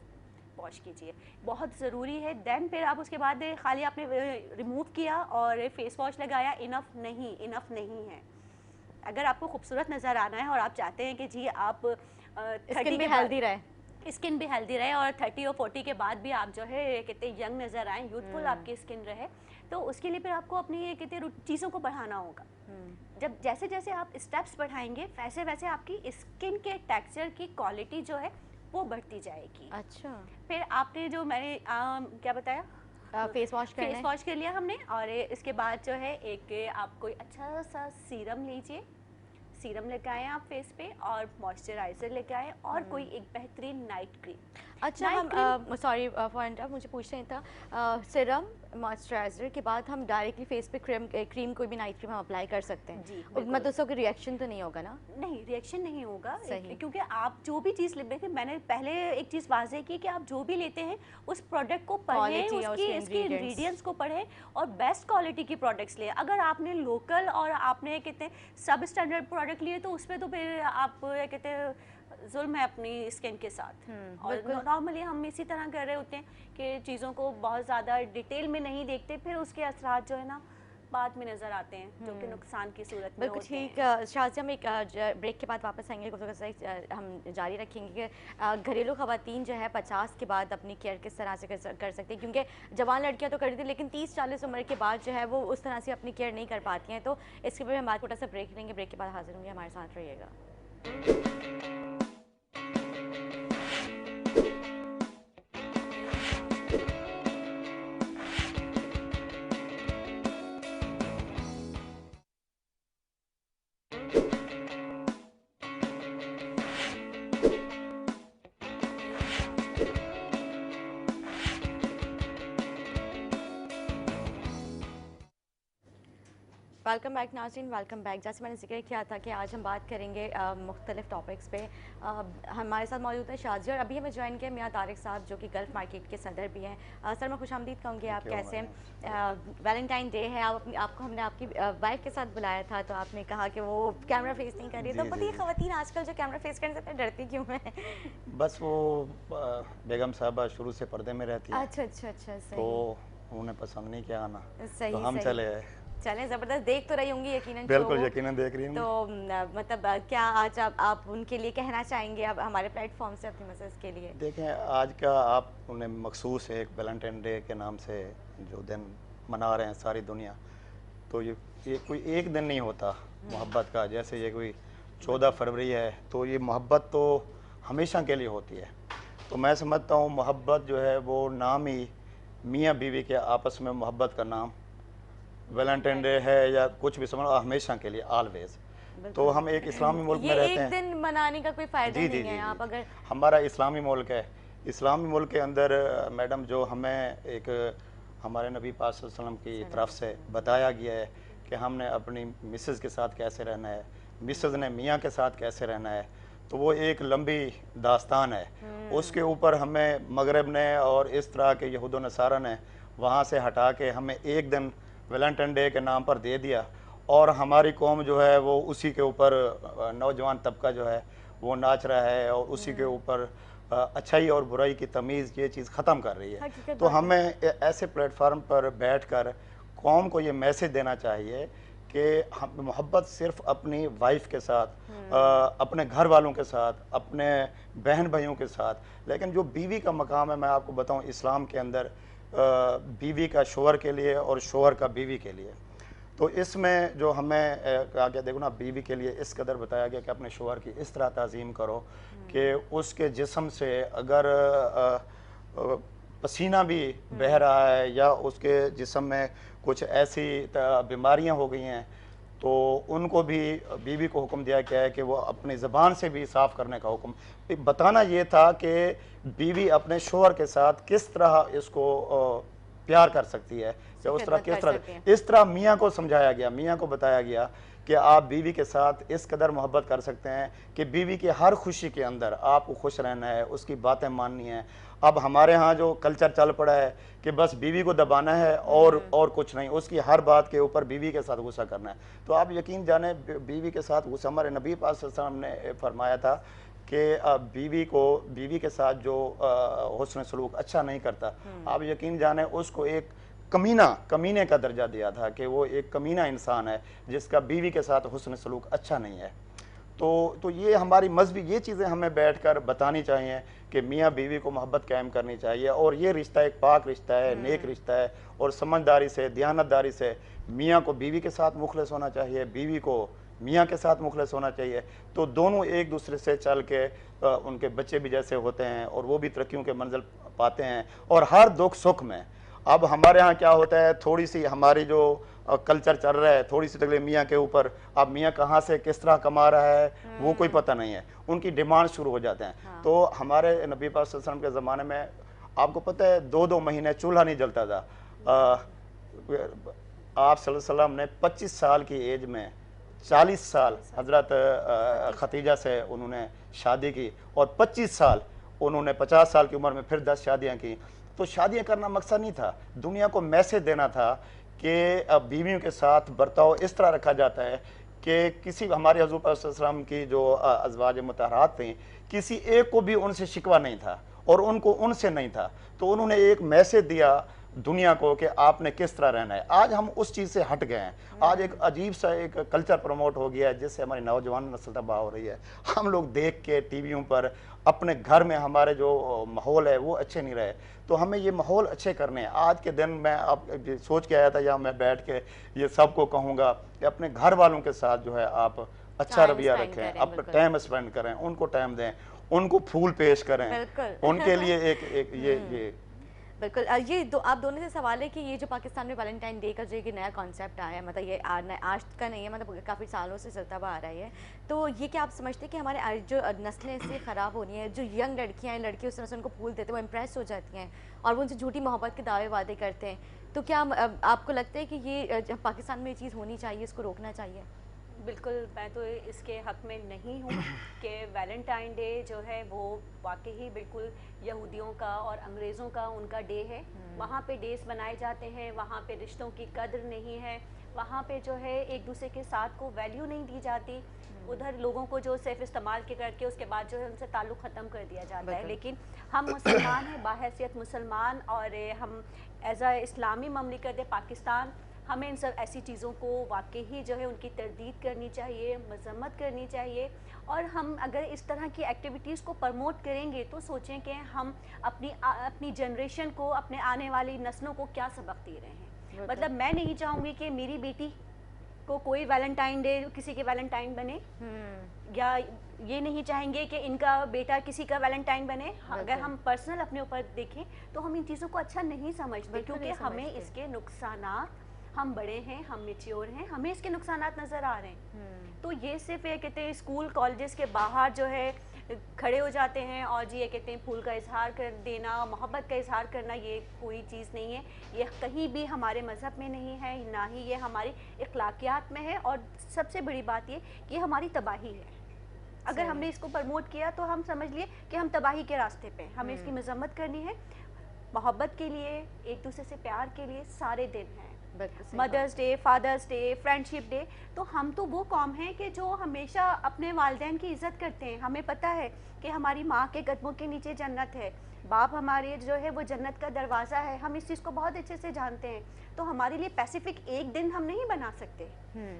वॉश कीजिए, बहुत ज़रूरी है। देन फिर आप उसके बाद खाली आपने रिमूव किया और फेस वॉश लगाया, इनफ नहीं है। अगर आपको खूबसूरत नज़र आना है और आप चाहते हैं कि जी आप स्किन भी हेल्दी रहे और 30 और 40 के बाद भी आप जो है कहते यंग नज़र आए, यूथफुल आपकी स्किन रहे, तो उसके लिए फिर आपको अपनी ये कहते चीज़ों को बढ़ाना होगा। जब जैसे जैसे आप स्टेप्स बढ़ाएंगे वैसे वैसे आपकी स्किन के टेक्सचर की क्वालिटी जो है वो बढ़ती जाएगी। अच्छा, फिर आपने जो मैंने क्या बताया, फेस वॉश कर लिया हमने, और इसके बाद जो है एक आप कोई अच्छा सा सीरम लीजिए, सीरम लगाएं आप फेस पे, और मॉइस्चराइज़र लगाएं, और कोई एक बेहतरीन नाइट क्रीम। अच्छा, हम सॉरी फॉर इंटरप्ट, मुझे पूछना ही था, सीरम मॉइस्चराइज़र के बाद हम डायरेक्टली फेस पे क्रीम कोई भी नाइट क्रीम हम अप्लाई कर सकते हैं जी, मतलब उसका कोई रिएक्शन तो नहीं होगा ना? नहीं, रिएक्शन नहीं होगा, सही। क्योंकि आप जो भी चीज़ लेते हैं, मैंने पहले एक चीज़ वाज़ेह की कि आप जो भी लेते हैं उस प्रोडक्ट को पढ़ें, Quality और उसकी उसके इंग्रेडिएंट्स को पढ़ें और बेस्ट क्वालिटी की प्रोडक्ट्स लें। अगर आपने लोकल और आपने कहते हैं सब स्टैंडर्ड प्रोडक्ट लिए तो उसमें तो फिर आप कहते हैं जुल्म है अपनी स्किन के साथ। और नॉर्मली हम इसी तरह कर रहे होते हैं कि चीज़ों को बहुत ज़्यादा डिटेल में नहीं देखते, फिर उसके असरात जो है ना बाद में नज़र आते हैं, जो कि नुकसान की सूरत में बिल्कुल होते हैं। ठीक। शाज़िया, हम एक ब्रेक के बाद वापस आएंगे, हम जारी रखेंगे कि घरेलू ख़वातीन जो है 50 के बाद अपनी केयर किस तरह से कर सकती हैं, क्योंकि जवान लड़कियां तो करती थी लेकिन 30-40 उम्र के बाद जो है वो उस तरह से अपनी केयर नहीं कर पाती हैं। तो इसके बाद हम बात छोटा सा ब्रेक लेंगे, ब्रेक के बाद हाजिर होंगे, हमारे साथ रहिएगा। वेलकम बैक नाज़रीन, वेलकम बैक। जैसे मैंने जिक्र किया था कि आज हम बात करेंगे मुख्तलिफ टॉपिक्स पे। हमारे साथ मौजूद है शाज़िया, और अभी हमें ज्वाइन किया मियां तारिक साहब, जो कि गल्फ़ मार्केट के सदर भी हैं। सर, मैं खुशामदीद कहूँगी, आप कैसे हैं? वैलेंटाइन डे है, आपको हमने आपकी वाइफ के साथ बुलाया था, तो आपने कहा कि वो कैमरा फेस नहीं कर रही, तो पता है ख़वातीन आजकल जो कैमरा फेस करने से डरती क्यों है? बस वो बेगम साहबा शुरू से पर्दे में रहती है, अच्छा, तो उन्हें पसंद नहीं किया आना, सही, तो हम चलें, ज़बरदस्त। देख तो रही होंगी यकीनन, बिल्कुल यकीनन देख रही हूँ। तो मतलब क्या आज आप उनके लिए कहना चाहेंगे अब हमारे प्लेटफॉर्म से अपनी मैसेज के लिए? देखें, आज का आप उन्हें मखसूस है एक वैलेंटाइन डे के नाम से जो दिन मना रहे हैं सारी दुनिया, तो ये कोई एक दिन नहीं होता मोहब्बत का। जैसे ये कोई 14 फरवरी है, तो ये मोहब्बत तो हमेशा के लिए होती है। तो मैं समझता हूँ मोहब्बत जो है वो नाम ही मियाँ बीवी के आपस में मोहब्बत का नाम वैलेंटाइन डे है या कुछ भी समझो, हमेशा के लिए, ऑलवेज। तो हम एक इस्लामी मुल्क में रहते हैं, एक दिन मनाने का कोई फ़ायदा नहीं है। आप अगर हमारा इस्लामी मुल्क है, इस्लामी मुल्क के अंदर मैडम जो हमें एक हमारे नबी पाक सल्लल्लाहु अलैहि वसल्लम की तरफ से बताया गया है कि हमने अपनी मिसेज़ के साथ कैसे रहना है, मिसेज़ ने मियाँ के साथ कैसे रहना है, तो वो एक लंबी दास्तान है। उसके ऊपर हमें मगरब ने और इस तरह के यहूद नसारा ने वहाँ से हटा के हमें एक दिन वैलेंटाइन डे के नाम पर दे दिया, और हमारी कौम जो है वो उसी के ऊपर, नौजवान तबका जो है वो नाच रहा है और उसी के ऊपर अच्छाई और बुराई की तमीज़ ये चीज़ ख़त्म कर रही है। तो हमें ऐसे प्लेटफार्म पर बैठकर कौम को ये मैसेज देना चाहिए कि हम मोहब्बत सिर्फ अपनी वाइफ के साथ, अपने घर वालों के साथ, अपने बहन भाइयों के साथ, लेकिन जो बीवी का मकाम है, मैं आपको बताऊं इस्लाम के अंदर बीवी का शोहर के लिए और शोहर का बीवी के लिए। तो इसमें जो हमें कहा गया, देखो ना, बीवी के लिए इस कदर बताया गया कि अपने शोहर की इस तरह ताज़ीम करो कि उसके जिस्म से अगर पसीना भी बह रहा है या उसके जिस्म में कुछ ऐसी बीमारियां हो गई हैं, तो उनको भी बीवी को हुक्म दिया गया है कि वो अपनी ज़बान से भी साफ़ करने का हुक्म। बताना ये था कि बीवी अपने शोहर के साथ किस तरह इसको प्यार कर सकती है, या उस तरह किस तरह, इस तरह मियाँ को समझाया गया, मियाँ को बताया गया कि आप बीवी के साथ इस कदर मोहब्बत कर सकते हैं कि बीवी की हर खुशी के अंदर आपको खुश रहना है, उसकी बातें माननी है। अब हमारे यहाँ जो कल्चर चल पड़ा है कि बस बीवी को दबाना है और कुछ नहीं, उसकी हर बात के ऊपर बीवी के साथ गुस्सा करना है। तो आप यकीन जाने बीवी के साथ गुस्सा, हमारे नबी पाक सल्लल्लाहु अलैहि वसल्लम ने फरमाया था कि बीवी के साथ जो हुस्न सलूक अच्छा नहीं करता, आप यकीन जाने उसको एक कमीने का दर्जा दिया था कि वो एक कमीना इंसान है जिसका बीवी के साथ हुस्न सलूक अच्छा नहीं है। तो ये हमारी मजहबी ये चीज़ें हमें बैठकर बतानी चाहिए कि मियाँ बीवी को मोहब्बत कायम करनी चाहिए, और ये रिश्ता एक पाक रिश्ता है, नेक रिश्ता है, और समझदारी से, दयानतदारी से मियाँ को बीवी के साथ मुखलिस होना चाहिए, बीवी को मियाँ के साथ मुखलिस होना चाहिए। तो दोनों एक दूसरे से चल के उनके बच्चे भी जैसे होते हैं और वो भी तरक्कियों के मंजिल पाते हैं, और हर दुख सुख में। अब हमारे यहाँ क्या होता है, थोड़ी सी हमारी जो कल्चर चल रहा है, थोड़ी सी तकलीफ मियाँ के ऊपर, अब मियाँ कहाँ से किस तरह कमा रहा है वो कोई पता नहीं है, उनकी डिमांड शुरू हो जाते हैं। हाँ। तो हमारे नबी पाक सल्लल्लाहु अलैहि वसल्लम के ज़माने में आपको पता है 2-2 महीने चूल्हा नहीं जलता था। आप सल्लल्लाहु अलैहि वसल्लम ने 25 साल की एज में 40 साल हजरत खतीजा से उन्होंने शादी की, और 25 साल उन्होंने 50 साल की उम्र में फिर 10 शादियाँ की। तो शादियाँ करना मकसद नहीं था, दुनिया को मैसेज देना था कि बीवियों के साथ बर्ताव इस तरह रखा जाता है कि किसी, हमारे हज़ूर पाक सल्लल्लाहु अलैहि वसल्लम की जो अज़वाज मुतहरात थी, किसी एक को भी उनसे शिकवा नहीं था और उनको उनसे नहीं था। तो उन्होंने एक मैसेज दिया दुनिया को कि आपने किस तरह रहना है। आज हम उस चीज़ से हट गए हैं, आज एक अजीब सा एक कल्चर प्रमोट हो गया है जिससे हमारी नौजवान नस्ल तबाह हो रही है। हम लोग देख के टीवियों पर अपने घर में हमारे जो माहौल है वो अच्छे नहीं रहे, तो हमें ये माहौल अच्छे करने हैं। आज के दिन मैं अब सोच के आया था, या मैं बैठ के ये सबको कहूँगा कि अपने घर वालों के साथ जो है आप अच्छा रवैया रखें, अपना टाइम स्पेंड करें, उनको टाइम दें, उनको फूल पेश करें, उनके लिए एक ये बिल्कुल। ये आप दोनों से सवाल है कि ये जो पाकिस्तान में वैलेंटाइन डे का जो एक नया कॉन्सेप्ट आया है, मतलब ये आज का नहीं है, मतलब काफ़ी सालों से चलता हुआ आ रहा है, तो ये क्या आप समझते हैं कि हमारे जो नस्लें इससे ख़राब हो रही हैं, जो यंग लड़कियां हैं, लड़की उस तरह से उनको फूल देते हैं, वो इम्प्रेस हो जाती हैं और वो उनसे झूठी मोहब्बत के दावे वादे करते हैं, तो क्या आपको लगता है कि ये पाकिस्तान में ये चीज़ होनी चाहिए, इसको रोकना चाहिए? बिल्कुल, मैं तो इसके हक में नहीं हूँ कि वैलेंटाइन डे जो है वो वाकई ही बिल्कुल यहूदियों का और अंग्रेज़ों का उनका डे है। वहाँ पे डेज बनाए जाते हैं, वहाँ पे रिश्तों की कद्र नहीं है, वहाँ पे जो है एक दूसरे के साथ को वैल्यू नहीं दी जाती। उधर लोगों को जो सिर्फ इस्तेमाल के करके उसके बाद जो है उनसे ताल्लुक़ ख़त्म कर दिया जाता है। लेकिन हम मुसलमान हैं, बाहैसियत मुसलमान, और हम एज आ इस्लामी ममलिकत पाकिस्तान, हमें इन सब ऐसी चीज़ों को वाकई ही जो है उनकी तरदीद करनी चाहिए, मज़म्मत करनी चाहिए। और हम अगर इस तरह की एक्टिविटीज़ को प्रमोट करेंगे तो सोचें कि हम अपनी जनरेशन को, अपने आने वाली नस्लों को क्या सबक दे रहे हैं। मतलब मैं नहीं चाहूँगी कि मेरी बेटी को कोई वैलेंटाइन डे किसी के वैलेंटाइन बने, या ये नहीं चाहेंगे कि इनका बेटा किसी का वैलेंटाइन बने। अगर हम पर्सनल अपने ऊपर देखें तो हम इन चीज़ों को अच्छा नहीं समझते, क्योंकि हमें इसके नुकसानात, हम बड़े हैं, हम मैच्योर हैं, हमें इसके नुकसानात नज़र आ रहे हैं। तो ये सिर्फ ये कहते हैं स्कूल कॉलेजेस के बाहर जो है खड़े हो जाते हैं और जी ये कहते हैं फूल का इजहार कर देना, मोहब्बत का इजहार करना, ये कोई चीज़ नहीं है। ये कहीं भी हमारे मज़हब में नहीं है, ना ही ये हमारी इखलाकियात में है, और सबसे बड़ी बात ये कि हमारी तबाही है। अगर हमने इसको प्रमोट किया तो हम समझ लिए कि हम तबाही के रास्ते पे। हमें इसकी मजम्मत करनी है। मोहब्बत के लिए, एक दूसरे से प्यार के लिए सारे दिन हैं, mother's day, father's day, friendship day. तो हम तो वो कौम हैं कि जो हमेशा अपने वालिदैन की इज़्ज़त करते हैं। हमें पता है कि हमारी माँ के कदमों के नीचे जन्नत है, बाप हमारे जो है वो जन्नत का दरवाज़ा है। हम इस चीज़ को बहुत अच्छे से जानते हैं। तो हमारे लिए पैसिफिक एक दिन हम नहीं बना सकते।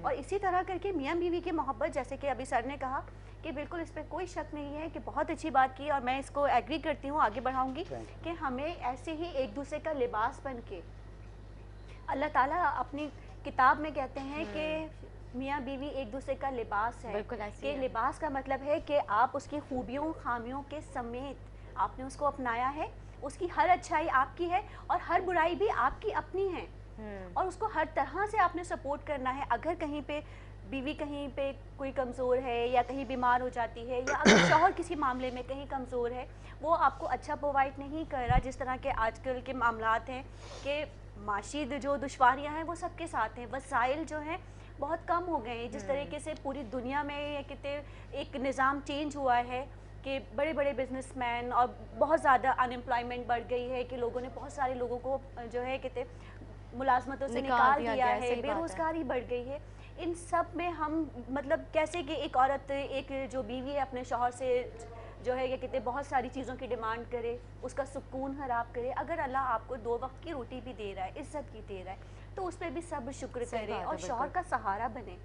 और इसी तरह करके मियाँ बीवी की मोहब्बत, जैसे कि अभी सर ने कहा कि बिल्कुल इस पर कोई शक नहीं है कि बहुत अच्छी बात की, और मैं इसको एग्री करती हूँ, आगे बढ़ाऊँगी कि हमें ऐसे ही एक दूसरे का लिबास बन के, अल्लाह ताला अपनी किताब में कहते हैं कि मियाँ बीवी एक दूसरे का लिबास है। कि लिबास का मतलब है कि आप उसकी खूबियों खामियों के समेत आपने उसको अपनाया है, उसकी हर अच्छाई आपकी है और हर बुराई भी आपकी अपनी है, और उसको हर तरह से आपने सपोर्ट करना है। अगर कहीं पे बीवी कहीं पे कोई कमज़ोर है या कहीं बीमार हो जाती है, या अगर शौहर किसी मामले में कहीं कमज़ोर है, वो आपको अच्छा प्रोवाइड नहीं कर रहा, जिस तरह के आजकल के मामलात हैं कि माशी जो दुश्वारियां हैं वो सबके साथ हैं, वसाइल जो हैं बहुत कम हो गए हैं। जिस तरीके से पूरी दुनिया में कितने एक निज़ाम चेंज हुआ है कि बड़े बड़े बिजनेसमैन और बहुत ज़्यादा अनएम्प्लॉयमेंट बढ़ गई है कि लोगों ने बहुत सारे लोगों को जो है कितने मुलाजमतों से निकाल दिया है, बेरोज़गारी बढ़ गई है। इन सब में हम मतलब कैसे कि एक औरत, एक जो बीवी है, अपने शौहर से जो है कि कितने बहुत सारी चीज़ों की डिमांड करे, उसका सुकून खराब करे। अगर अल्लाह आपको 2 वक्त की रोटी भी दे रहा है, इज्जत की दे रहा है, तो उस पर भी सब्र शुक्र करे और शौहर का सहारा बने।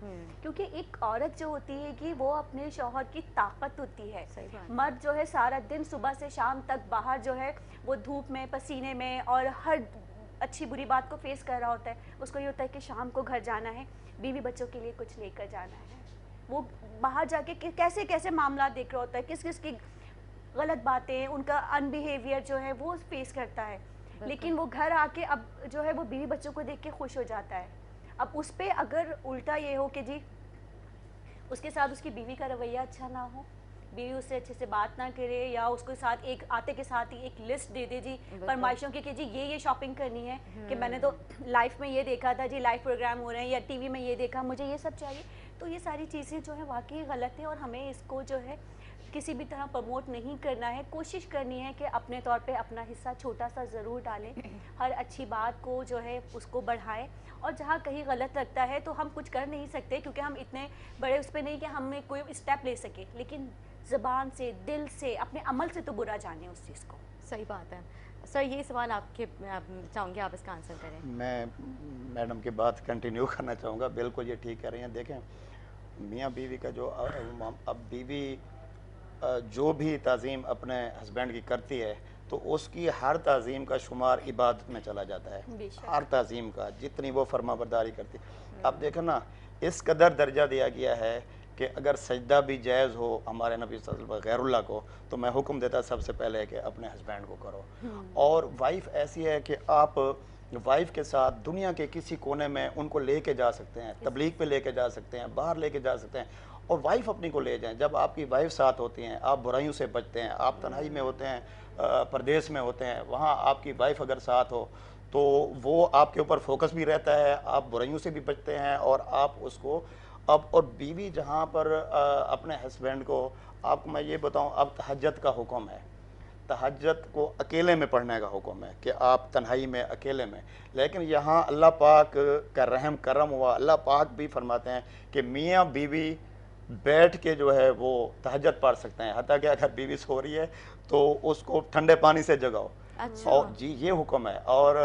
क्योंकि एक औरत जो होती है कि वो अपने शौहर की ताकत होती है। मर्द जो है सारा दिन सुबह से शाम तक बाहर जो है वो धूप में, पसीने में और हर अच्छी बुरी बात को फेस कर रहा होता है। उसको ये होता है कि शाम को घर जाना है, बीवी बच्चों के लिए कुछ लेकर जाना है। वो बाहर जाके कैसे कैसे मामला देख रहा होता है, किस किस की गलत बातें, उनका अनबिहेवियर जो है वो फेस करता है। लेकिन वो घर आके अब जो है वो बीवी बच्चों को देख के खुश हो जाता है। अब उस पर अगर उल्टा ये हो कि जी उसके साथ उसकी बीवी का रवैया अच्छा ना हो, बीवी उससे अच्छे से बात ना करे, या उसके साथ एक आते के साथ ही एक लिस्ट दे दे जी फरमाइशों की कि जी ये शॉपिंग करनी है, कि मैंने तो लाइफ में ये देखा था जी, लाइव प्रोग्राम हो रहे हैं या टीवी में ये देखा, मुझे ये सब चाहिए। तो ये सारी चीज़ें जो है वाकई गलत है और हमें इसको जो है किसी भी तरह प्रमोट नहीं करना है। कोशिश करनी है कि अपने तौर पे अपना हिस्सा छोटा सा ज़रूर डालें, हर अच्छी बात को जो है उसको बढ़ाएं, और जहाँ कहीं गलत लगता है तो हम कुछ कर नहीं सकते क्योंकि हम इतने बड़े उस पर नहीं कि हमें कोई स्टेप ले सके, लेकिन ज़बान से, दिल से, अपने अमल से तो बुरा जाने उस चीज़ को। सही बात है सर। ये सवाल आपके चाहूँगी आप इसका आंसर करें। मैं मैडम की बात कंटिन्यू करना चाहूँगा। बिल्कुल ये ठीक कह रही हैं। देखें, मियाँ बीवी का जो अब बीवी जो भी ताज़ीम अपने हस्बैंड की करती है तो उसकी हर ताज़ीम का शुमार इबादत में चला जाता है। हर ताज़ीम का, जितनी वो फर्माबरदारी करती। अब देखो ना, इस कदर दर्जा दिया गया है कि अगर सजदा भी जायज़ हो हमारे नबी सल्लल्लाहु अलैहि वसल्लम गैरुल्लाह को, तो मैं हुक्म देता सबसे पहले कि अपने हस्बैंड को करो। और वाइफ ऐसी है कि आप वाइफ के साथ दुनिया के किसी कोने में उनको लेके जा सकते हैं, तबलीग पे लेके जा सकते हैं, बाहर लेके जा सकते हैं, और वाइफ अपनी को ले जाएं। जब आपकी वाइफ साथ होती हैं, आप बुराइयों से बचते हैं। आप तन्हाई में होते हैं, परदेश में होते हैं, वहाँ आपकी वाइफ अगर साथ हो तो वो आपके ऊपर फोकस भी रहता है, आप बुराइयों से भी बचते हैं, और आप उसको अब, और बीवी जहाँ पर अपने हस्बैंड को, आपको मैं ये बताऊँ, अब तहज्जुद का हुक्म है, तहज्जुद को अकेले में पढ़ने का हुक्म है कि आप तन्हाई में अकेले में। लेकिन यहाँ अल्लाह पाक का रहम करम हुआ, अल्लाह पाक भी फरमाते हैं कि मियाँ बीवी बैठ के जो है वो तहज्जुद पढ़ सकते हैं। हत्ता कि अगर बीवी सो रही है तो उसको ठंडे पानी से जगाओ। अच्छा। और जी ये हुक्म है। और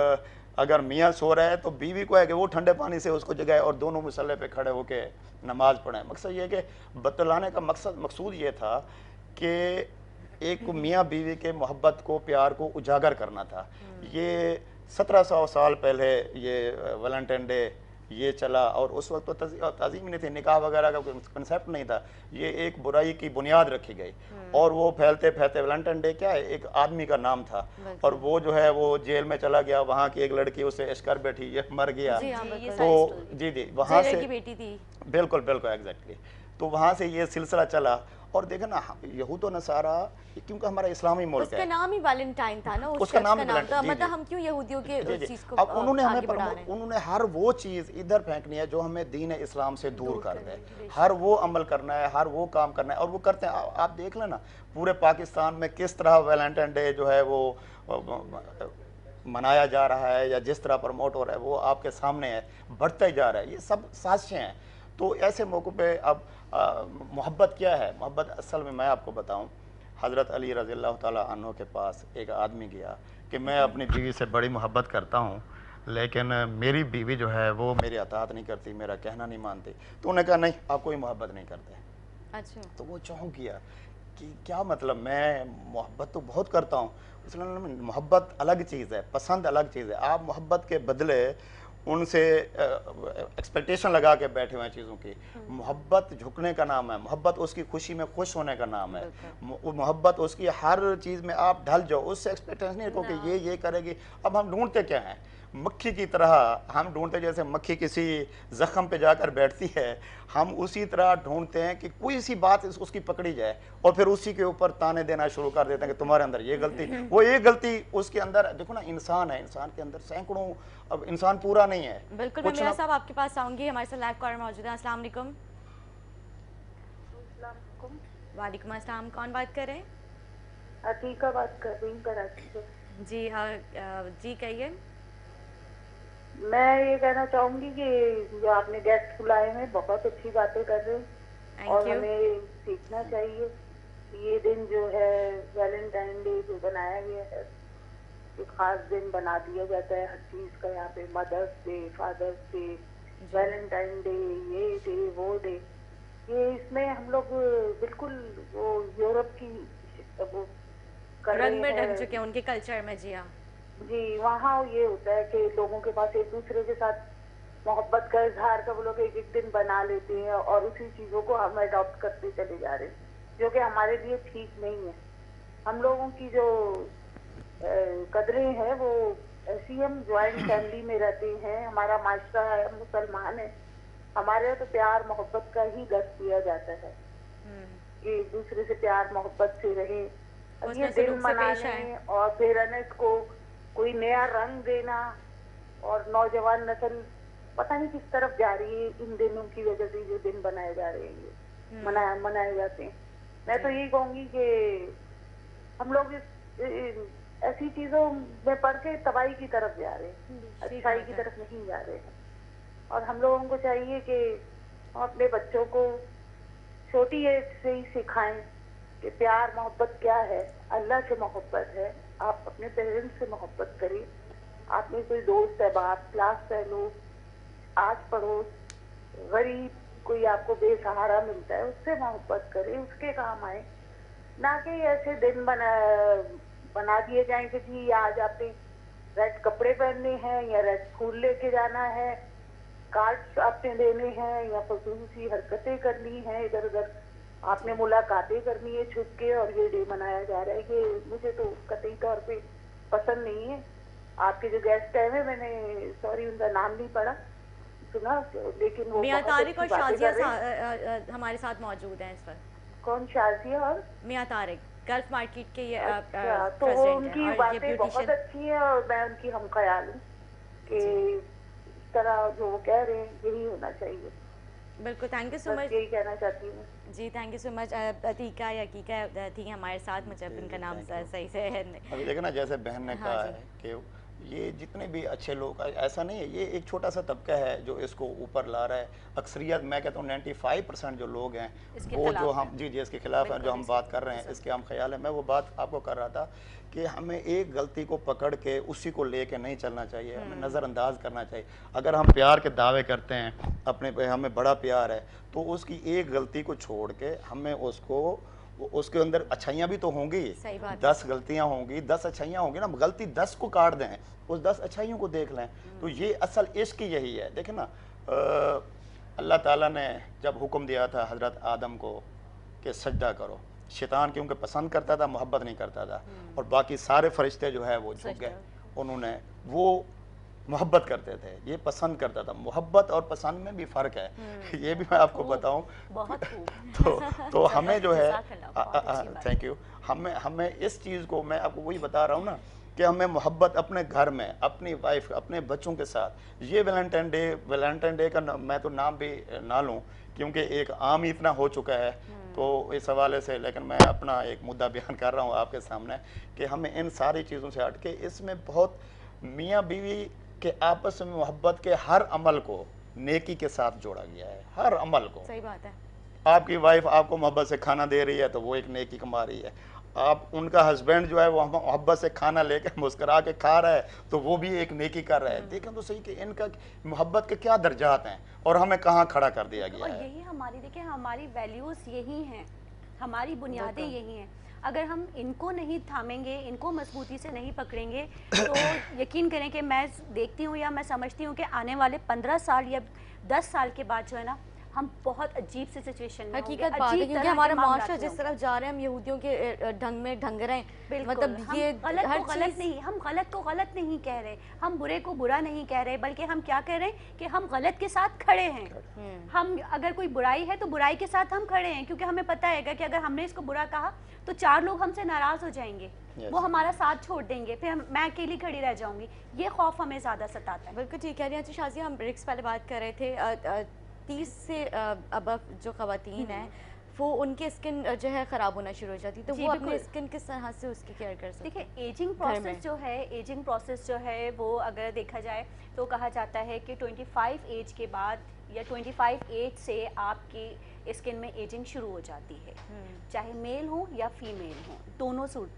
अगर मियाँ सो रहा है तो बीवी को है कि वो ठंडे पानी से उसको जगाए और दोनों मुसल्ले पे खड़े होके नमाज पढ़ें। मकसद ये कि बतलाने का मकसूद ये था कि एक मियाँ बीवी के मोहब्बत को, प्यार को उजागर करना था। ये 1700 साल पहले ये वैलेंटाइन डे ये चला, और उस वक्त तो तज़ीम नहीं थी, निकाह वगैरह का कंसेप्ट नहीं था। ये एक बुराई की बुनियाद रखी गई, और वो फैलते फैलते, वैलेंटाइन डे क्या है, एक आदमी का नाम था, और वो जो है वो जेल में चला गया, वहाँ की एक लड़की उससे इश्क कर बैठी, ये मर गया। तो जी वहाँ से की बेटी थी। बिल्कुल बिल्कुल एग्जैक्टली। तो वहाँ से ये सिलसिला चला। और देखो ना, यहूद व नसारा, क्योंकि हमारा इस्लामी मुल्क है, उसका नाम ही वैलेंटाइन था ना, उसका नाम ही था। वैलेंटाइन। मतलब हम क्यों यहूदियों के उस चीज को अब उन्होंने आगे बढ़ा रहे हैं? उन्होंने हर वो चीज़ इधर फेंकनी है जो हमें दीन इस्लाम से दूर कर दे। हर वो अमल करना है, हर वो काम करना है, और वो करते हैं। आप देख लेना पूरे पाकिस्तान में किस तरह वैलेंटाइन डे जो है वो मनाया जा रहा है, या जिस तरह प्रमोट हो रहा है वो आपके सामने है, बढ़ता ही जा रहा है। ये सब साजिशें हैं। तो ऐसे मौक़ों पे अब मोहब्बत क्या है? मोहब्बत असल में मैं आपको बताऊं, हज़रत अली रज़ी अल्लाह ताला अन्हु के पास एक आदमी गया कि मैं अपनी बीवी से बड़ी मोहब्बत करता हूं, लेकिन मेरी बीवी जो है वो मेरी अतात नहीं करती, मेरा कहना नहीं मानती। तो उन्होंने कहा नहीं, आप कोई मोहब्बत नहीं करते। अच्छा। तो वो चौंक गया कि क्या मतलब, मैं मोहब्बत तो बहुत करता हूँ। इसलिए मोहब्बत अलग चीज़ है, पसंद अलग चीज़ है। आप मोहब्बत के बदले उनसे एक्सपेक्टेशन लगा के बैठे हुए हैं चीज़ों की। मोहब्बत झुकने का नाम है, मोहब्बत उसकी खुशी में खुश होने का नाम है, मोहब्बत उसकी हर चीज़ में आप ढल जाओ, उससे एक्सपेक्टेशन नहीं रखो कि ये करेगी। अब हम ढूंढते क्या हैं, मक्खी की तरह हम ढूंढते, जैसे मक्खी किसी जख्म पे जाकर बैठती है, हम उसी तरह ढूंढते हैं कि कोई सी बात उसकी पकड़ी जाए और फिर उसी के ऊपर ताने देना शुरू कर देते हैं कि तुम्हारे अंदर ये गलती, वो ये गलती उसके अंदर। देखो ना, इंसान है, इंसान के अंदर सैकड़ों, अब इंसान पूरा नहीं है। बिल्कुल, मैं मियां साहब आपके पास आऊंगी, हमारे साथ लाइव कॉलर मौजूद है। अस्सलाम वालेकुम। वालेकुम अस्सलाम, कौन बात कर रहे हैं? अतीका बात कर रही हूँ कराची से। जी जी कहिए। मैं ये कहना चाहूंगी कि जो आपने गेस्ट बुलाए हैं बहुत अच्छी बातें कर रहे हैं और हमें सीखना चाहिए। ये दिन जो है वैलेंटाइन डे जो बनाया गया है, एक खास दिन बना दिया जाता है हर चीज का। यहाँ पे mother's day, father's day, Valentine day, ये डे, वो डे, ये इसमें हम लोग बिल्कुल वो यूरोप की वो कर रंग में रहे ढक हैं। चुके हैं उनके कल्चर में। जी हाँ जी, वहाँ ये होता है कि लोगों के पास एक दूसरे के साथ मोहब्बत का इजहार का वो लोग एक एक दिन बना लेते हैं और उसी चीजों को हम अडॉप्ट करते चले जा रहे हैं, जो कि हमारे लिए ठीक नहीं है। हम लोगों की जो कदरें हैं वो ऐसी, हम ज्वाइंट फैमिली में रहते हैं, हमारा माशरा है, हम मुसलमान है, हमारे यहाँ तो प्यार मोहब्बत का ही दर्ज दिया जाता है कि एक दूसरे से प्यार मोहब्बत से रहे। अब ये दिन मनाने और फिर है ना इसको कोई नया रंग देना, और नौजवान नस्ल पता नहीं किस तरफ जा रही है इन दिनों की वजह से। जो दिन बनाए जा रहे हैं ये मनाए जाते हैं। मैं तो यही कहूंगी कि हम लोग ऐसी चीजों में पढ़ के तबाही की तरफ जा रहे हैं, अच्छाई की तरफ नहीं जा रहे हैं। और हम लोगों को चाहिए कि हम अपने बच्चों को छोटी एज से ही सिखाएं कि प्यार मोहब्बत क्या है। अल्लाह से मोहब्बत है, आप अपने पेरेंट्स से मोहब्बत करें। आप में कोई दोस्त है, बाप, क्लास फेलो, आस पड़ोस, गरीब कोई आपको बेसहारा मिलता है, उससे मोहब्बत करें, उसके काम आए। ना कि ऐसे दिन बना दिए जाए कि जी आज आपने रेड कपड़े पहनने हैं या रेड फूल लेके जाना है, कार्ड्स आपने देने हैं या फजूल सी हरकतें करनी है, इधर उधर आपने मुलाकातें करनी है छुप के, और ये डे मनाया जा रहा है। कि मुझे तो कतई तौर पे पसंद नहीं है। आपके जो गेस्ट आए हैं, मैंने सॉरी उनका नाम नहीं पढ़ा, सुना, लेकिन वो मियां तारिक और शाजिया हमारे साथ मौजूद हैं इस वक्त। कौन? शाजिया और मियां तारिक, गल्फ मार्केट के ये अच्छा, तो उनकी बातें बहुत अच्छी है और मैं उनकी हम ख्याल हूँ कि इस तरह जो वो कह रहे हैं यही होना चाहिए। बिल्कुल, थैंक यू सो मच, यही कहना चाहती हूँ जी। Thank you so much. अतीका या हकीका थी हमारे साथ, मुझे उनका नाम सही से है। अभी देखो ना, जैसे बहन ने कहा है कि ये जितने भी अच्छे लोग, ऐसा नहीं है, ये एक छोटा सा तबका है जो इसको ऊपर ला रहा है। अक्सरियत मैं कहता हूँ 95% जो लोग हैं वो जो हम जी इसके खिलाफ है, जो हम बात कर रहे हैं इसके हम ख्याल है। मैं वो बात आपको कर रहा था कि हमें एक गलती को पकड़ के उसी को लेके नहीं चलना चाहिए, हमें नज़रअंदाज करना चाहिए। अगर हम प्यार के दावे करते हैं अपने पे, हमें बड़ा प्यार है, तो उसकी एक गलती को छोड़ के हमें उसके अंदर अच्छाइयाँ भी तो होंगी, 10 गलतियाँ होंगी, 10 अच्छाइयाँ होंगी ना। गलती 10 को काट दें, उस 10 अच्छाइयों को देख लें। तो ये असल इश्क यही है। देखें ना, अल्लाह ताला ने जब हुक्म दिया था हज़रत आदम को कि सजदा करो, शैतान क्योंकि पसंद करता था, मोहब्बत नहीं करता था, और बाकी सारे फरिश्ते जो है वो झुक गए। उन्होंने वो मोहब्बत करते थे, ये पसंद करता था। मोहब्बत और पसंद में भी फ़र्क है, ये भी मैं आपको बताऊं। बहुत तो हमें जो है, थैंक यू, हमें इस चीज़ को, मैं आपको वही बता रहा हूँ ना कि हमें मोहब्बत अपने घर में, अपनी वाइफ, अपने बच्चों के साथ। ये वैलेंटाइन डे का मैं तो नाम भी ना लूँ क्योंकि एक आम ही इतना हो चुका है, तो इस हवाले से। लेकिन मैं अपना एक मुद्दा बयान कर रहा हूँ आपके सामने कि हमें इन सारी चीज़ों से हट के, इसमें बहुत मियाँ बीवी के आपस में मोहब्बत के हर अमल को नेकी के साथ जोड़ा गया है, हर अमल को। सही बात है। आपकी वाइफ आपको मोहब्बत से खाना दे रही है तो वो एक नेकी कमा रही है। आप उनका हस्बैंड जो है वो मोहब्बत से खाना लेकर मुस्कुरा के खा रहा है तो वो भी एक नेकी कर रहा है। देखें तो सही कि इनका मोहब्बत के क्या दर्जात हैं और हमें कहाँ खड़ा कर दिया गया और है। यही हमारी, देखिए हमारी वैल्यूज़ यही हैं, हमारी बुनियादें यही हैं। अगर हम इनको नहीं थामेंगे, इनको मजबूती से नहीं पकड़ेंगे, तो यकीन करें कि मैं देखती हूँ या मैं समझती हूँ कि आने वाले 15 साल या 10 साल के बाद जो है ना, हम बहुत अजीब सी सिचुएशन में हकीकत बात है, क्योंकि हमारा माशरा जिस तरफ जा रहे हैं, हम यहूदियों के ढंग में ढंग रहे हैं। मतलब ये गलत हर को गलत चीज़ नहीं, हम गलत को गलत नहीं कह रहे, हम बुरे को बुरा नहीं कह रहे, बल्कि हम क्या कह रहे हैं कि हम गलत के साथ खड़े हैं। हम अगर कोई बुराई है तो बुराई के साथ हम खड़े हैं, क्योंकि हमें पता है कि अगर हमने इसको बुरा कहा तो 4 लोग हमसे नाराज हो जाएंगे, वो हमारा साथ छोड़ देंगे, फिर मैं अकेली खड़ी रह जाऊंगी। ये खौफ हमें ज़्यादा सताता है। बिल्कुल ठीक है। अच्छा शाजिया, हम ब्रेक्स पहले बात कर रहे थे 30 से अब जो ख़वातीन हैं वो उनकी स्किन जो है ख़राब होना शुरू हो जाती है, तो वो अपनी स्किन किस तरह से उसकी केयर कर सकते हैं? देखिए, एजिंग प्रोसेस जो है वो अगर देखा जाए तो कहा जाता है कि 25 एज के बाद या 25 एज से आपकी स्किन में एजिंग शुरू हो जाती है, चाहे मेल हो या फीमेल हो, दोनों सूट।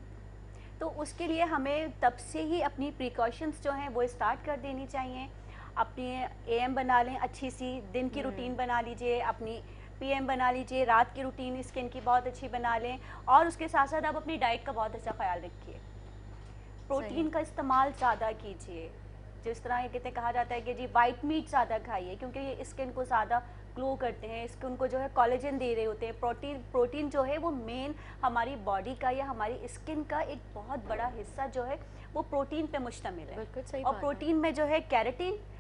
तो उसके लिए हमें तब से ही अपनी प्रिकॉशंस जो हैं वो स्टार्ट कर देनी चाहिए। अपनी एएम बना लें, अच्छी सी दिन की रूटीन बना लीजिए, अपनी पीएम बना लीजिए, रात की रूटीन स्किन की बहुत अच्छी बना लें, और उसके साथ साथ आप अपनी डाइट का बहुत अच्छा ख्याल रखिए। प्रोटीन का इस्तेमाल ज़्यादा कीजिए, जिस तरह ये कहते कहा जाता है कि जी वाइट मीट ज़्यादा खाइए, क्योंकि ये स्किन को ज़्यादा ग्लो करते हैं, स्किन को जो है कोलेजन दे रहे होते हैं। प्रोटीन जो है वो मेन हमारी बॉडी का या हमारी स्किन का एक बहुत बड़ा हिस्सा जो है वो प्रोटीन पे मुश्तमिल है। बिल्कुल सही और बात है। प्रोटीन में जो है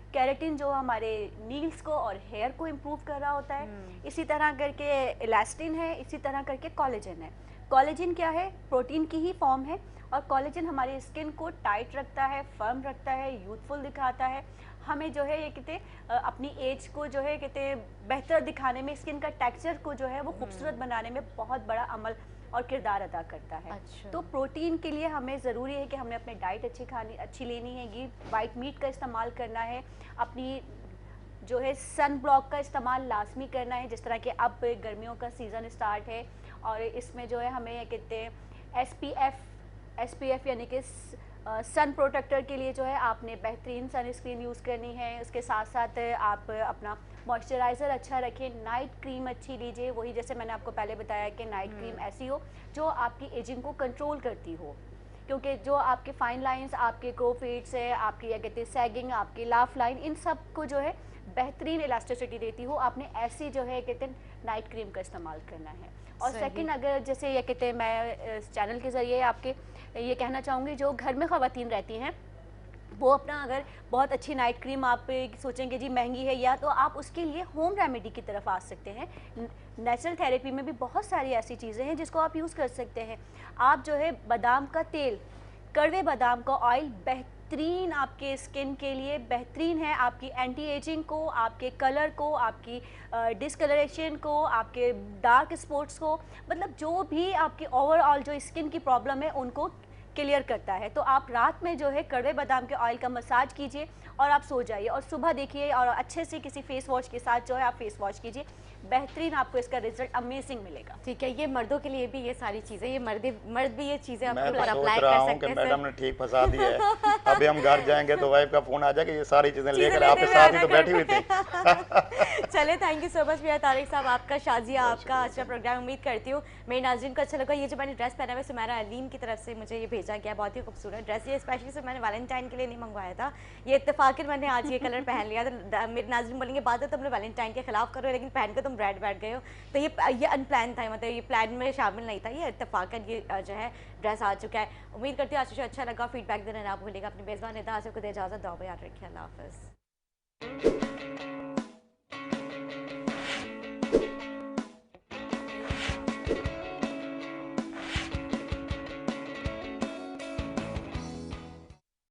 कैरेटिन जो हमारे नील्स को और हेयर को इम्प्रूव कर रहा होता है, इसी तरह करके इलास्टिन है, इसी तरह करके कोलेजन है। कोलेजन क्या है? प्रोटीन की ही फॉर्म है, और कोलेजन हमारी स्किन को टाइट रखता है, फर्म रखता है, यूथफुल दिखाता है। हमें जो है ये कहते अपनी एज को जो है कहते बेहतर दिखाने में, स्किन का टेक्सचर को जो है वो खूबसूरत बनाने में बहुत बड़ा अमल और किरदार अदा करता है। अच्छा। तो प्रोटीन के लिए हमें ज़रूरी है कि हमें अपनी डाइट अच्छी लेनी है, वाइट मीट का इस्तेमाल करना है, अपनी जो है सन ब्लॉक का इस्तेमाल लाजमी करना है। जिस तरह के अब गर्मियों का सीज़न स्टार्ट है, और इसमें जो है हमें ये कहते हैं SPF यानी कि सन प्रोटेक्टर के लिए जो है आपने बेहतरीन सनस्क्रीन यूज़ करनी है। उसके साथ साथ आप अपना मॉइस्चराइज़र अच्छा रखें, नाइट क्रीम अच्छी लीजिए। वही जैसे मैंने आपको पहले बताया कि नाइट क्रीम ऐसी हो जो आपकी एजिंग को कंट्रोल करती हो, क्योंकि जो आपके फाइन लाइंस, आपके ग्रो फेड्स है, आपकी या कहते हैं सैगिंग, आपकी लाफ लाइन, इन सब को जो है बेहतरीन इलास्टिसिटी देती हो, आपने ऐसी जो है कहते हैं नाइट क्रीम का इस्तेमाल करना है। और सेकंड, अगर जैसे ये कहते हैं मैं इस चैनल के ज़रिए आपके ये कहना चाहूँगी, जो घर में ख़वातीन रहती हैं वो अपना अगर बहुत अच्छी नाइट क्रीम आप सोचेंगे जी महंगी है, या तो आप उसके लिए होम रेमेडी की तरफ आ सकते हैं। नेचुरल थेरेपी में भी बहुत सारी ऐसी चीज़ें हैं जिसको आप यूज़ कर सकते हैं। आप जो है बादाम का तेल, कड़वे बादाम का ऑयल बेहतरीन आपके स्किन के लिए बेहतरीन है, आपकी एंटी एजिंग को, आपके कलर को, आपकी डिस्कलरेशन को, आपके डार्क स्पॉट्स को, मतलब जो भी आपकी ओवरऑल जो स्किन की प्रॉब्लम है उनको क्लियर करता है। तो आप रात में जो है कड़वे बादाम के ऑयल का मसाज कीजिए और आप सो जाइए, और सुबह देखिए और अच्छे से किसी फेस वॉश के साथ जो है आप फेस वॉश कीजिए, बेहतरीन आपको इसका रिजल्ट अमेजिंग मिलेगा। ठीक है, ये मर्दों के लिए भी ये सारी चीज़ें, ये मर्द भी ये चीज़ें मैं अपने तो ऊपर सोच अप्लाई रहा कर हूँ सकते कि हैं। मैडम ने ठीक फंसा दिया है। अभी हम घर जाएंगे तो वाइफ का फोन आ जाएगा, ये सारी चीजें लेकर लेते आपके हुए साथ ही आना तो बैठी हुई थी। चले, थैंक यू सो मच भैया तारिक साहब, आपका शाजिया, आपका अच्छा प्रोग्राम। उम्मीद करती हूँ मेरे नाज़रीन को अच्छा लगा। ये जो मैंने ड्रेस पहना है सुमैरा अलीम की तरफ से मुझे ये भेजा गया, बहुत ही खूबसूरत ड्रेस। ये स्पेशली से मैंने वैलेंटाइन के लिए नहीं मंगवाया था, ये इत्तेफाकन मैंने आज ये कलर पहन लिया। तो मेरे नाज़रीन बोलेंगे बात है तुम वैलेंटाइन के खिलाफ करो, लेकिन पहन के तुम रेड बैठ गए हो। तो ये अनप्लान था, मतलब ये प्लान में शामिल नहीं था, ये इत्तेफाकन ये जो है ड्रेस आ चुका है। उम्मीद करती हूँ आज अच्छा लगा। फीडबैक देना ना भूलिएगा। अपनी मेज़बान निदा से खुद इजाज़त दो, याद रखिए। अल्लाह हाफ़िज़।